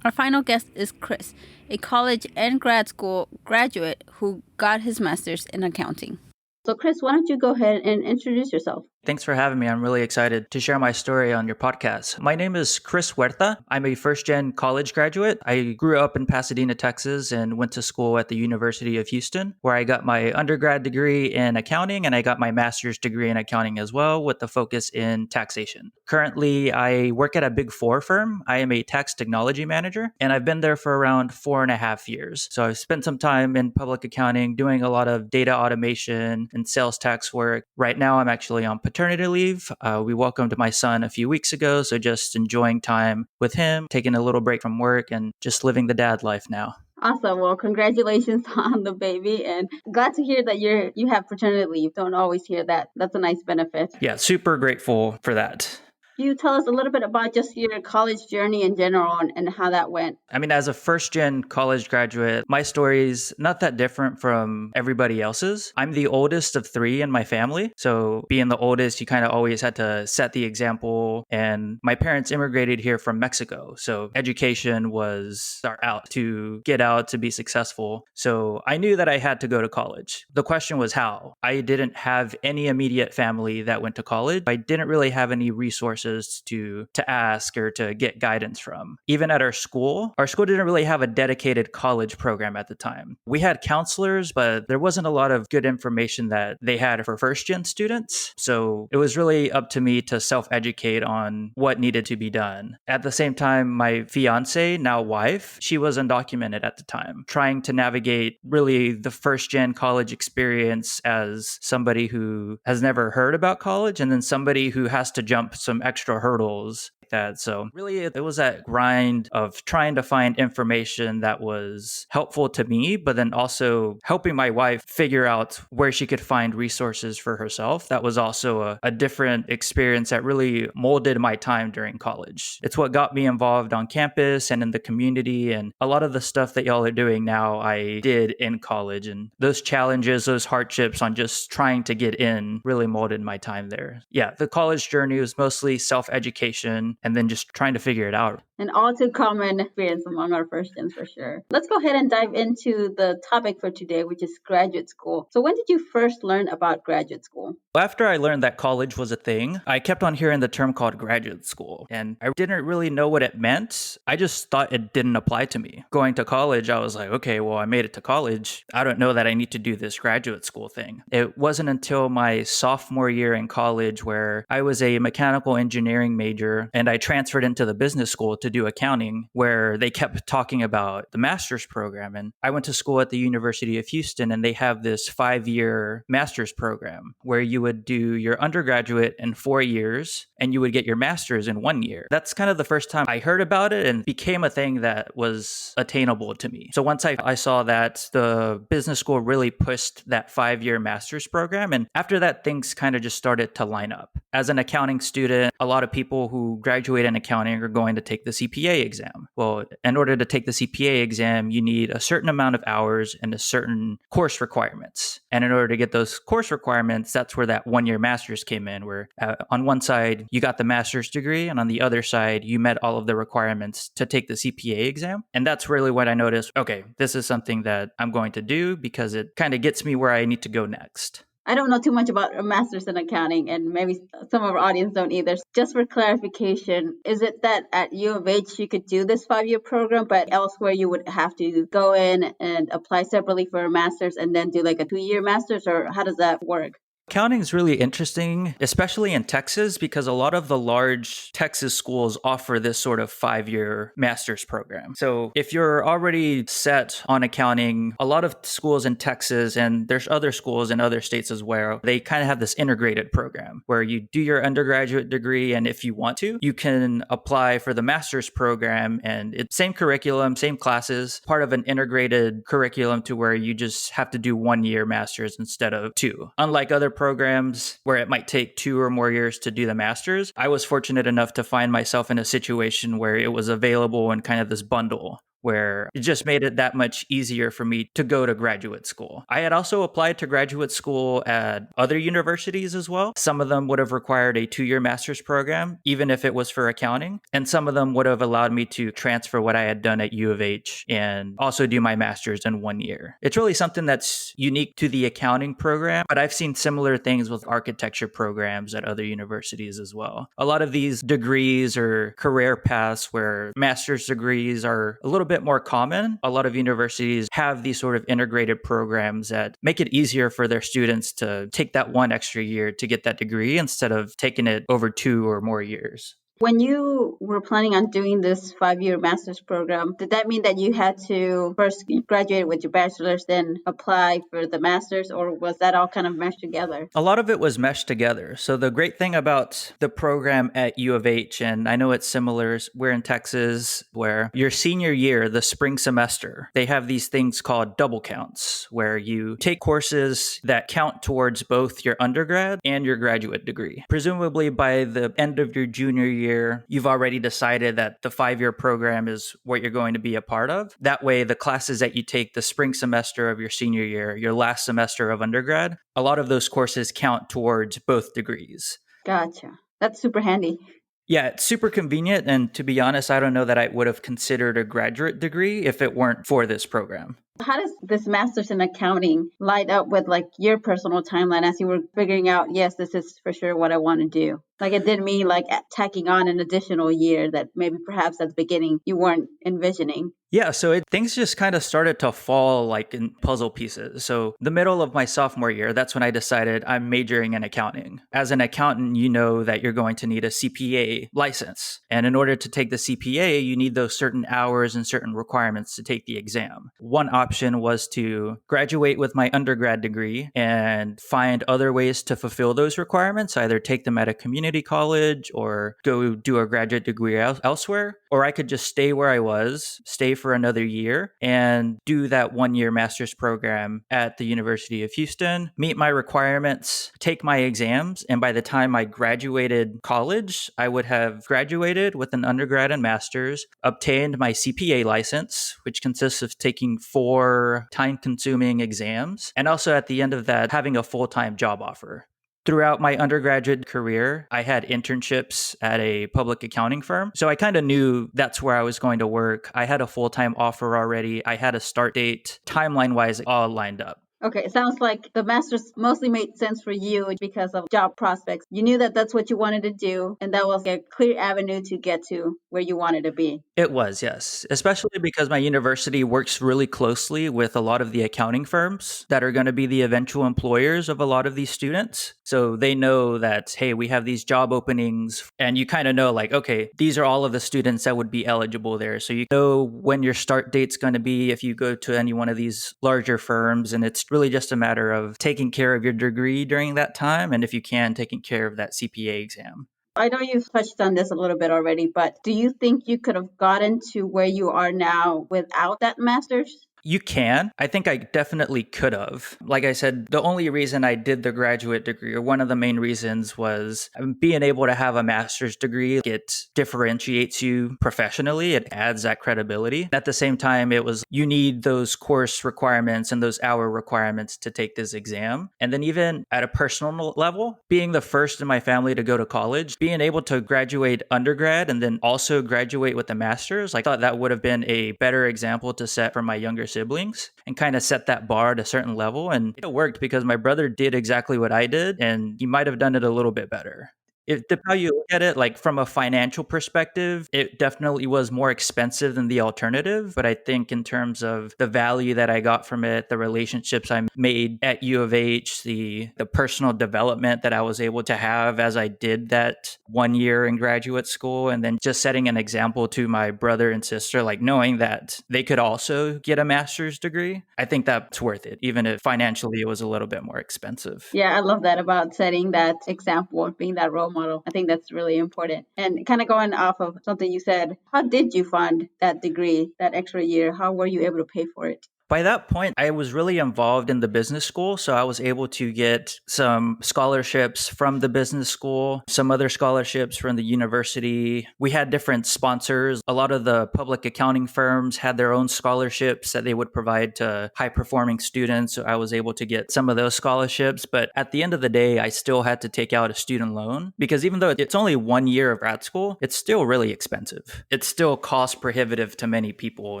Our final guest is Chris, a college and grad school graduate who got his master's in accounting. So, Chris, why don't you go ahead and introduce yourself? Thanks for having me. I'm really excited to share my story on your podcast. My name is Chris Huerta. I'm a first-gen college graduate. I grew up in Pasadena, Texas, and went to school at the University of Houston, where I got my undergrad degree in accounting, and I got my master's degree in accounting as well, with the focus in taxation. Currently, I work at a Big Four firm. I am a tax technology manager, and I've been there for around 4.5 years. So I've spent some time in public accounting, doing a lot of data automation and sales tax work. Right now, I'm actually on paternity leave. We welcomed my son a few weeks ago, so just enjoying time with him, taking a little break from work, and just living the dad life now. Awesome. Well, congratulations on the baby, and glad to hear that you have paternity leave. Don't always hear that. That's a nice benefit. Yeah, super grateful for that. Can you tell us a little bit about just your college journey in general and how that went? I mean, as a first-gen college graduate, my story's not that different from everybody else's. I'm the oldest of 3 in my family. So being the oldest, you kind of always had to set the example. And my parents immigrated here from Mexico. So education was our out to get out to be successful. So I knew that I had to go to college. The question was how. I didn't have any immediate family that went to college. I didn't really have any resources to ask or to get guidance from. Even at our school didn't really have a dedicated college program at the time. We had counselors, but there wasn't a lot of good information that they had for first-gen students. So it was really up to me to self-educate on what needed to be done. At the same time, my fiance, now wife, she was undocumented at the time, trying to navigate really the first-gen college experience as somebody who has never heard about college, and then somebody who has to jump some extra hurdles like that. So really, it was that grind of trying to find information that was helpful to me, but then also helping my wife figure out where she could find resources for herself. That was also a different experience that really molded my time during college. It's what got me involved on campus and in the community, and a lot of the stuff that y'all are doing now, I did in college. And those challenges, those hardships on just trying to get in really molded my time there. Yeah, the college journey was mostly self-education and then just trying to figure it out. An all too common experience among our first gens for sure. Let's go ahead and dive into the topic for today, which is graduate school. So when did you first learn about graduate school? After I learned that college was a thing, I kept on hearing the term called graduate school, and I didn't really know what it meant. I just thought it didn't apply to me. Going to college, I was like, okay, well, I made it to college. I don't know that I need to do this graduate school thing. It wasn't until my sophomore year in college where I was a mechanical engineering major and I transferred into the business school to do accounting, where they kept talking about the master's program. And I went to school at the University of Houston, and they have this 5-year master's program where you would do your undergraduate in 4 years and you would get your master's in 1 year. That's kind of the first time I heard about it and became a thing that was attainable to me. So once I saw that, the business school really pushed that 5-year master's program. And after that, things kind of just started to line up. As an accounting student, a lot of people who graduate in accounting are going to take the CPA exam. Well, in order to take the CPA exam, you need a certain amount of hours and a certain course requirements. And in order to get those course requirements, that's where that 1-year master's came in, where on one side, you got the master's degree, and on the other side, you met all of the requirements to take the CPA exam. And that's really what I noticed. Okay, this is something that I'm going to do because it kind of gets me where I need to go next. I don't know too much about a master's in accounting, and maybe some of our audience don't either. Just for clarification, is it that at U of H you could do this 5-year program, but elsewhere you would have to go in and apply separately for a master's and then do like a 2-year master's, or how does that work? Accounting is really interesting, especially in Texas, because a lot of the large Texas schools offer this sort of 5-year master's program. So if you're already set on accounting, a lot of schools in Texas, and there's other schools in other states as well, they kind of have this integrated program where you do your undergraduate degree, and if you want to, you can apply for the master's program, and it's same curriculum, same classes, part of an integrated curriculum to where you just have to do 1-year master's instead of 2. Unlike other programs where it might take 2 or more years to do the master's, I was fortunate enough to find myself in a situation where it was available in kind of this bundle, where it just made it that much easier for me to go to graduate school. I had also applied to graduate school at other universities as well. Some of them would have required a 2-year master's program, even if it was for accounting. And some of them would have allowed me to transfer what I had done at U of H and also do my master's in 1 year. It's really something that's unique to the accounting program, but I've seen similar things with architecture programs at other universities as well. A lot of these degrees or career paths where master's degrees are a little bit more common. A lot of universities have these sort of integrated programs that make it easier for their students to take that 1 extra year to get that degree instead of taking it over 2 or more years. When you were planning on doing this 5-year master's program, did that mean that you had to first graduate with your bachelor's, then apply for the master's, or was that all kind of meshed together? A lot of it was meshed together. So the great thing about the program at U of H, and I know it's similar, we're in Texas, where your senior year, the spring semester, they have these things called double counts, where you take courses that count towards both your undergrad and your graduate degree. Presumably by the end of your junior year, you've already decided that the 5-year program is what you're going to be a part of. That way, the classes that you take the spring semester of your senior year, your last semester of undergrad, a lot of those courses count towards both degrees. Gotcha. That's super handy. Yeah, it's super convenient. And to be honest, I don't know that I would have considered a graduate degree if it weren't for this program. How does this master's in accounting line up with like your personal timeline as you were figuring out, yes, this is for sure what I want to do? Like it didn't mean like tacking on an additional year that maybe perhaps at the beginning you weren't envisioning. Yeah, so things just kind of started to fall like in puzzle pieces. So the middle of my sophomore year, that's when I decided I'm majoring in accounting. As an accountant, you know that you're going to need a CPA license. And in order to take the CPA, you need those certain hours and certain requirements to take the exam. One option was to graduate with my undergrad degree and find other ways to fulfill those requirements, either take them at a community college or go do a graduate degree elsewhere. Or I could just stay where I was, stay for another year and do that 1-year master's program at the University of Houston, meet my requirements, take my exams. And by the time I graduated college, I would have graduated with an undergrad and master's, obtained my CPA license, which consists of taking 4 time-consuming exams, and also at the end of that, having a full-time job offer. Throughout my undergraduate career, I had internships at a public accounting firm. So I kind of knew that's where I was going to work. I had a full-time offer already. I had a start date, timeline-wise, all lined up. Okay, it sounds like the master's mostly made sense for you because of job prospects. You knew that that's what you wanted to do, and that was a clear avenue to get to where you wanted to be. It was, yes. Especially because my university works really closely with a lot of the accounting firms that are going to be the eventual employers of a lot of these students. So they know that, hey, we have these job openings, and you kind of know, like, okay, these are all of the students that would be eligible there. So you know when your start date's going to be if you go to any one of these larger firms. And it's really just a matter of taking care of your degree during that time. And if you can, taking care of that CPA exam. I know you've touched on this a little bit already, but do you think you could have gotten to where you are now without that master's? You can. I think I definitely could have. Like I said, the only reason I did the graduate degree, or one of the main reasons, was being able to have a master's degree. It differentiates you professionally. It adds that credibility. At the same time, it was, you need those course requirements and those hour requirements to take this exam. And then even at a personal level, being the first in my family to go to college, being able to graduate undergrad and then also graduate with a master's, I thought that would have been a better example to set for my younger siblings and kind of set that bar at a certain level. And it worked because my brother did exactly what I did, and he might have done it a little bit better. It depends how you look at it. Like from a financial perspective, it definitely was more expensive than the alternative. But I think in terms of the value that I got from it, the relationships I made at U of H, the personal development that I was able to have as I did that 1 year in graduate school, and then just setting an example to my brother and sister, like knowing that they could also get a master's degree, I think that's worth it, even if financially it was a little bit more expensive. Yeah, I love that about setting that example, being that role model. I think that's really important. And kind of going off of something you said, how did you fund that degree, that extra year? How were you able to pay for it? By that point, I was really involved in the business school. So I was able to get some scholarships from the business school, some other scholarships from the university. We had different sponsors. A lot of the public accounting firms had their own scholarships that they would provide to high performing students. So I was able to get some of those scholarships. But at the end of the day, I still had to take out a student loan because even though it's only 1 year of grad school, it's still really expensive. It's still cost prohibitive to many people.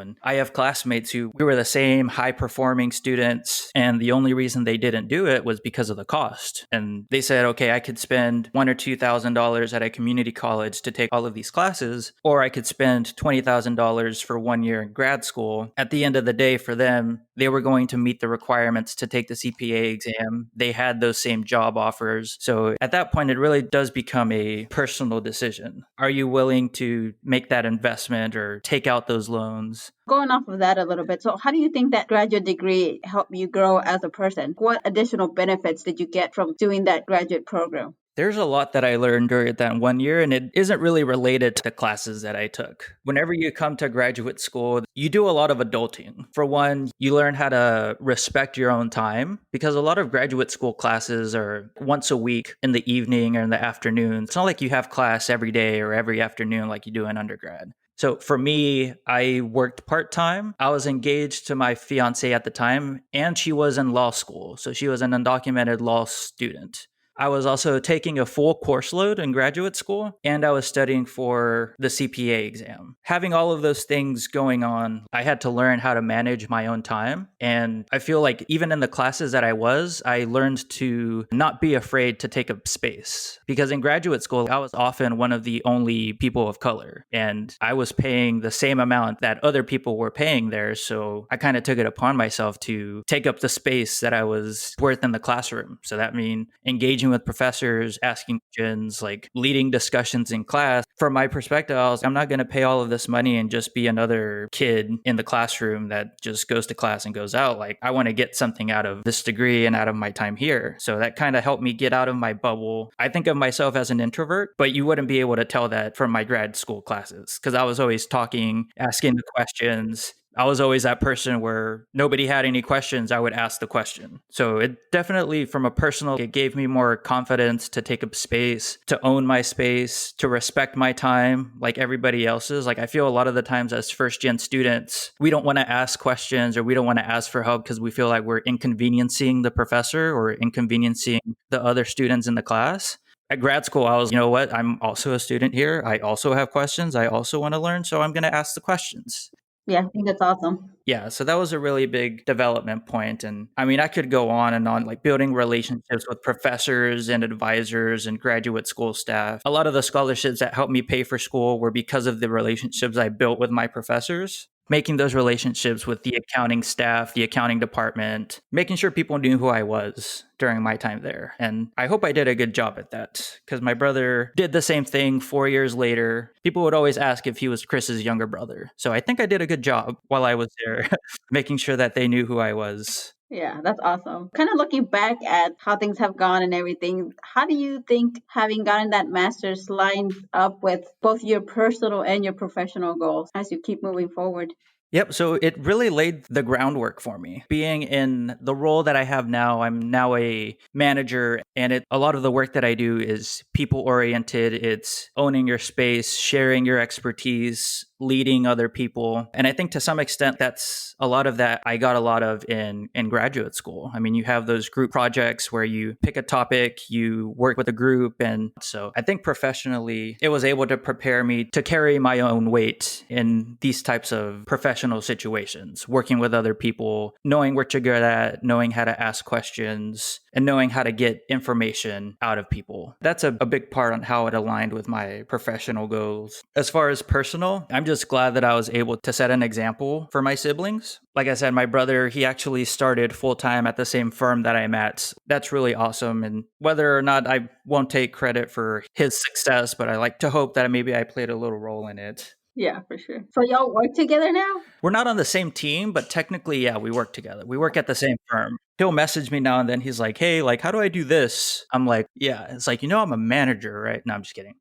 And I have classmates who we were the same high performing students, and the only reason they didn't do it was because of the cost. And they said, okay, I could spend $1,000 or $2,000 at a community college to take all of these classes, or I could spend $20,000 for 1 year in grad school. At the end of the day, for them, they were going to meet the requirements to take the CPA exam. They had those same job offers. So at that point, it really does become a personal decision. Are you willing to make that investment or take out those loans? Going off of that a little bit, so how do you think that graduate degree helped you grow as a person? What additional benefits did you get from doing that graduate program? There's a lot that I learned during that 1 year, and it isn't really related to the classes that I took. Whenever you come to graduate school, you do a lot of adulting. For one, you learn how to respect your own time because a lot of graduate school classes are once a week in the evening or in the afternoon. It's not like you have class every day or every afternoon like you do in undergrad. So for me, I worked part-time. I was engaged to my fiance at the time, and she was in law school. So she was an undocumented law student. I was also taking a full course load in graduate school, and I was studying for the CPA exam. Having all of those things going on, I had to learn how to manage my own time. And I feel like even in the classes that I learned to not be afraid to take up space. Because in graduate school, I was often one of the only people of color, and I was paying the same amount that other people were paying there. So I kind of took it upon myself to take up the space that I was worth in the classroom. So that means engaging with professors, asking questions, like leading discussions in class. From my perspective, I'm not going to pay all of this money and just be another kid in the classroom that just goes to class and goes out. Like, I want to get something out of this degree and out of my time here. So that kind of helped me get out of my bubble. I think of myself as an introvert, but you wouldn't be able to tell that from my grad school classes because I was always talking, asking the questions. I was always that person where nobody had any questions, I would ask the question. So it definitely, from a personal, it gave me more confidence to take up space, to own my space, to respect my time like everybody else's. Like, I feel a lot of the times as first gen students, we don't want to ask questions or we don't want to ask for help because we feel like we're inconveniencing the professor or inconveniencing the other students in the class. At grad school, I was, you know what, I'm also a student here. I also have questions. I also want to learn. So I'm going to ask the questions. Yeah, I think that's awesome. Yeah, so that was a really big development point. And I mean, I could go on and on, like building relationships with professors and advisors and graduate school staff. A lot of the scholarships that helped me pay for school were because of the relationships I built with my professors. Making those relationships with the accounting staff, the accounting department, making sure people knew who I was during my time there. And I hope I did a good job at that because my brother did the same thing 4 years later. People would always ask if he was Chris's younger brother. So I think I did a good job while I was there, making sure that they knew who I was. Yeah, that's awesome. Kind of looking back at how things have gone and everything, how do you think having gotten that master's lines up with both your personal and your professional goals as you keep moving forward? Yep. So it really laid the groundwork for me. Being in the role that I have now, I'm now a manager, and a lot of the work that I do is people oriented. It's owning your space, sharing your expertise, leading other people. And I think to some extent, that's a lot of that I got a lot of in graduate school. I mean, you have those group projects where you pick a topic, you work with a group. And so I think professionally, it was able to prepare me to carry my own weight in these types of professional situations, working with other people, knowing what you're good at, knowing how to ask questions, and knowing how to get information out of people. That's a big part on how it aligned with my professional goals. As far as personal, I'm just glad that I was able to set an example for my siblings. Like I said, my brother, he actually started full-time at the same firm that I'm at. That's really awesome. And whether or not I won't take credit for his success, but I like to hope that maybe I played a little role in it. Yeah, for sure. So y'all work together now? We're not on the same team, but technically, yeah, we work together. We work at the same firm. He'll message me now and then. He's like, hey, like, how do I do this? I'm like, yeah. It's like, I'm a manager, right? No, I'm just kidding.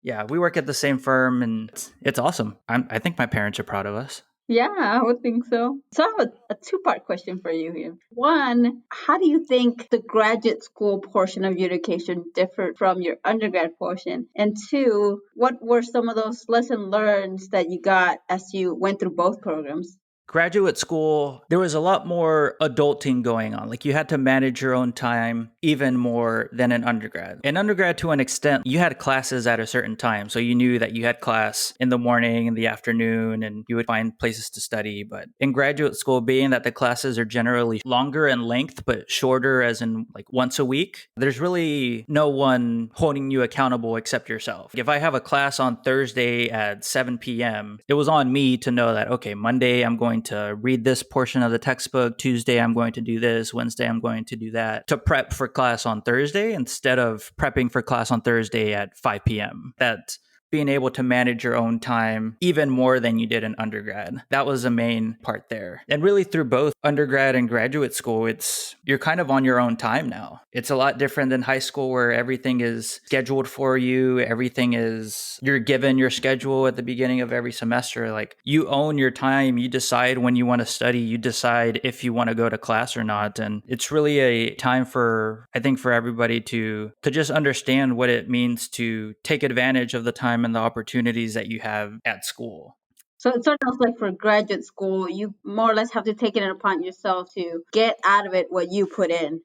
Yeah, we work at the same firm, and it's awesome. I think my parents are proud of us. Yeah, I would think so. So I have a two-part question for you here. One, how do you think the graduate school portion of your education differed from your undergrad portion? And two, what were some of those lessons learned that you got as you went through both programs? Graduate school, there was a lot more adulting going on. Like you had to manage your own time even more than in undergrad. In undergrad, to an extent, you had classes at a certain time. So you knew that you had class in the morning, in the afternoon, and you would find places to study. But in graduate school, being that the classes are generally longer in length, but shorter as in like once a week, there's really no one holding you accountable except yourself. If I have a class on Thursday at 7 p.m., it was on me to know that, okay, Monday I'm going to read this portion of the textbook. Tuesday, I'm going to do this. Wednesday, I'm going to do that to prep for class on Thursday instead of prepping for class on Thursday at 5 p.m. That being able to manage your own time even more than you did in undergrad. That was the main part there. And really through both undergrad and graduate school, you're kind of on your own time now. It's a lot different than high school where everything is scheduled for you. You're given your schedule at the beginning of every semester. Like you own your time. You decide when you want to study. You decide if you want to go to class or not. And it's really a time I think for everybody to just understand what it means to take advantage of the time and the opportunities that you have at school. So it's sort of like for graduate school, you more or less have to take it upon yourself to get out of it what you put in.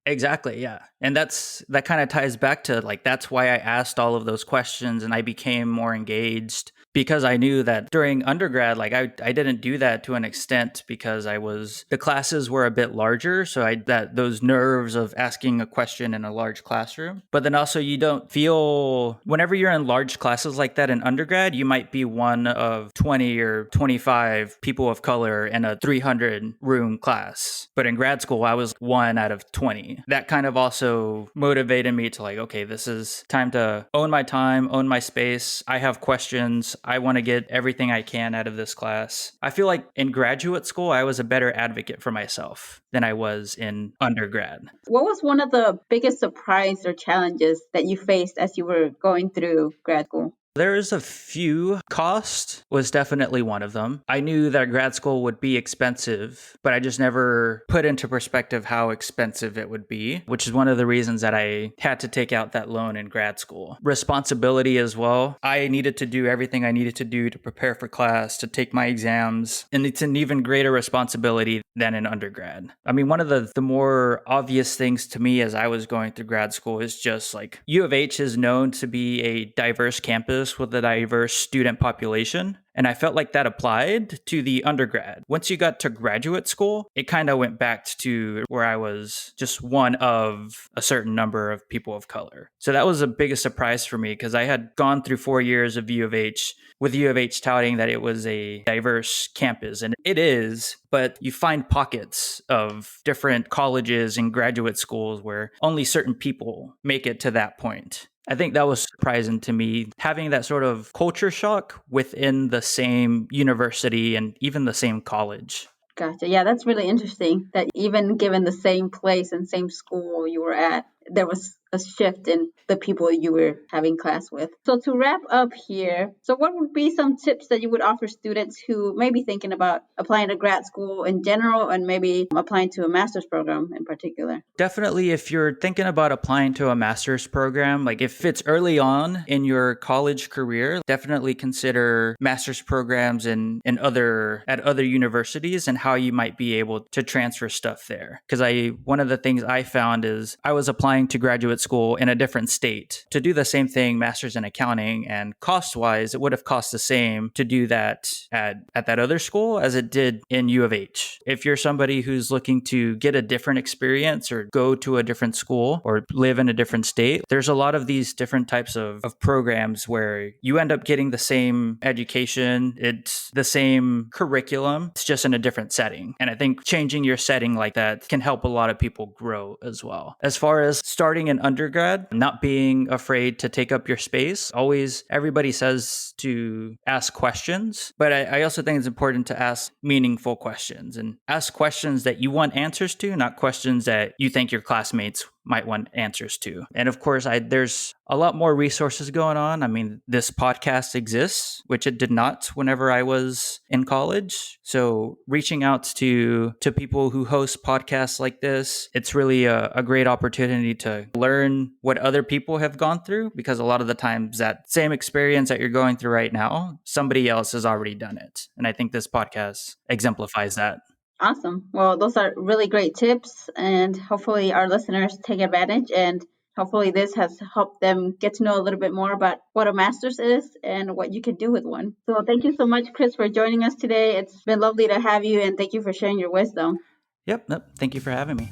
Exactly, yeah. And that kind of ties back to like that's why I asked all of those questions and I became more engaged because I knew that during undergrad, like I didn't do that to an extent because the classes were a bit larger. So those nerves of asking a question in a large classroom. But then also you don't feel, whenever you're in large classes like that in undergrad, you might be one of 20 or 25 people of color in a 300 room class. But in grad school, I was one out of 20. That kind of also motivated me to like, okay, this is time to own my time, own my space. I have questions. I want to get everything I can out of this class. I feel like in graduate school, I was a better advocate for myself than I was in undergrad. What was one of the biggest surprise or challenges that you faced as you were going through grad school? There's a few. Cost was definitely one of them. I knew that grad school would be expensive, but I just never put into perspective how expensive it would be, which is one of the reasons that I had to take out that loan in grad school. Responsibility as well. I needed to do everything I needed to do to prepare for class, to take my exams, and it's an even greater responsibility than in undergrad. I mean, one of the more obvious things to me as I was going through grad school is just like U of H is known to be a diverse campus with a diverse student population. And I felt like that applied to the undergrad. Once you got to graduate school, it kind of went back to where I was just one of a certain number of people of color. So that was the biggest surprise for me because I had gone through 4 years of U of H with U of H touting that it was a diverse campus. And it is, but you find pockets of different colleges and graduate schools where only certain people make it to that point. I think that was surprising to me, having that sort of culture shock within the same university and even the same college. Gotcha. Yeah, that's really interesting that even given the same place and same school you were at, there was a shift in the people you were having class with. So to wrap up here, so what would be some tips that you would offer students who may be thinking about applying to grad school in general and maybe applying to a master's program in particular? Definitely, if you're thinking about applying to a master's program, like if it's early on in your college career, definitely consider master's programs at other universities and how you might be able to transfer stuff there. Because one of the things I found is I was applying to graduate school in a different state to do the same thing, master's in accounting, and cost-wise, it would have cost the same to do that at that other school as it did in U of H. If you're somebody who's looking to get a different experience or go to a different school or live in a different state, there's a lot of these different types of programs where you end up getting the same education, it's the same curriculum, it's just in a different setting. And I think changing your setting like that can help a lot of people grow as well. As far as starting an undergrad, not being afraid to take up your space, always everybody says to ask questions, but I also think it's important to ask meaningful questions and ask questions that you want answers to, not questions that you think your classmates might want answers to. And of course, there's a lot more resources going on. I mean, this podcast exists, which it did not whenever I was in college. So reaching out to people who host podcasts like this, it's really a great opportunity to learn what other people have gone through, because a lot of the times that same experience that you're going through right now, somebody else has already done it. And I think this podcast exemplifies that. Awesome. Well, those are really great tips, and hopefully our listeners take advantage, and hopefully this has helped them get to know a little bit more about what a master's is and what you can do with one. So thank you so much, Chris, for joining us today. It's been lovely to have you, and thank you for sharing your wisdom. Yep. Thank you for having me.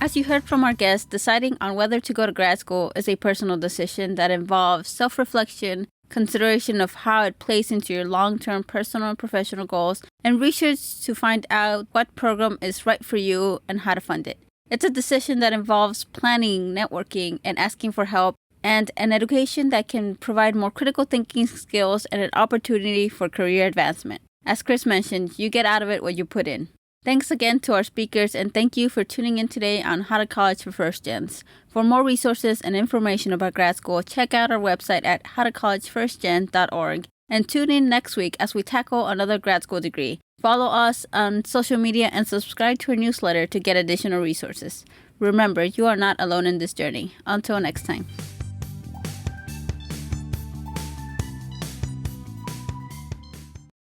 As you heard from our guest, deciding on whether to go to grad school is a personal decision that involves self-reflection, consideration of how it plays into your long-term personal and professional goals, and research to find out what program is right for you and how to fund it. It's a decision that involves planning, networking, and asking for help, and an education that can provide more critical thinking skills and an opportunity for career advancement. As Chris mentioned, you get out of it what you put in. Thanks again to our speakers, and thank you for tuning in today on How to College for First Gens. For more resources and information about grad school, check out our website at howtocollegefirstgen.org, and tune in next week as we tackle another grad school degree. Follow us on social media and subscribe to our newsletter to get additional resources. Remember, you are not alone in this journey. Until next time.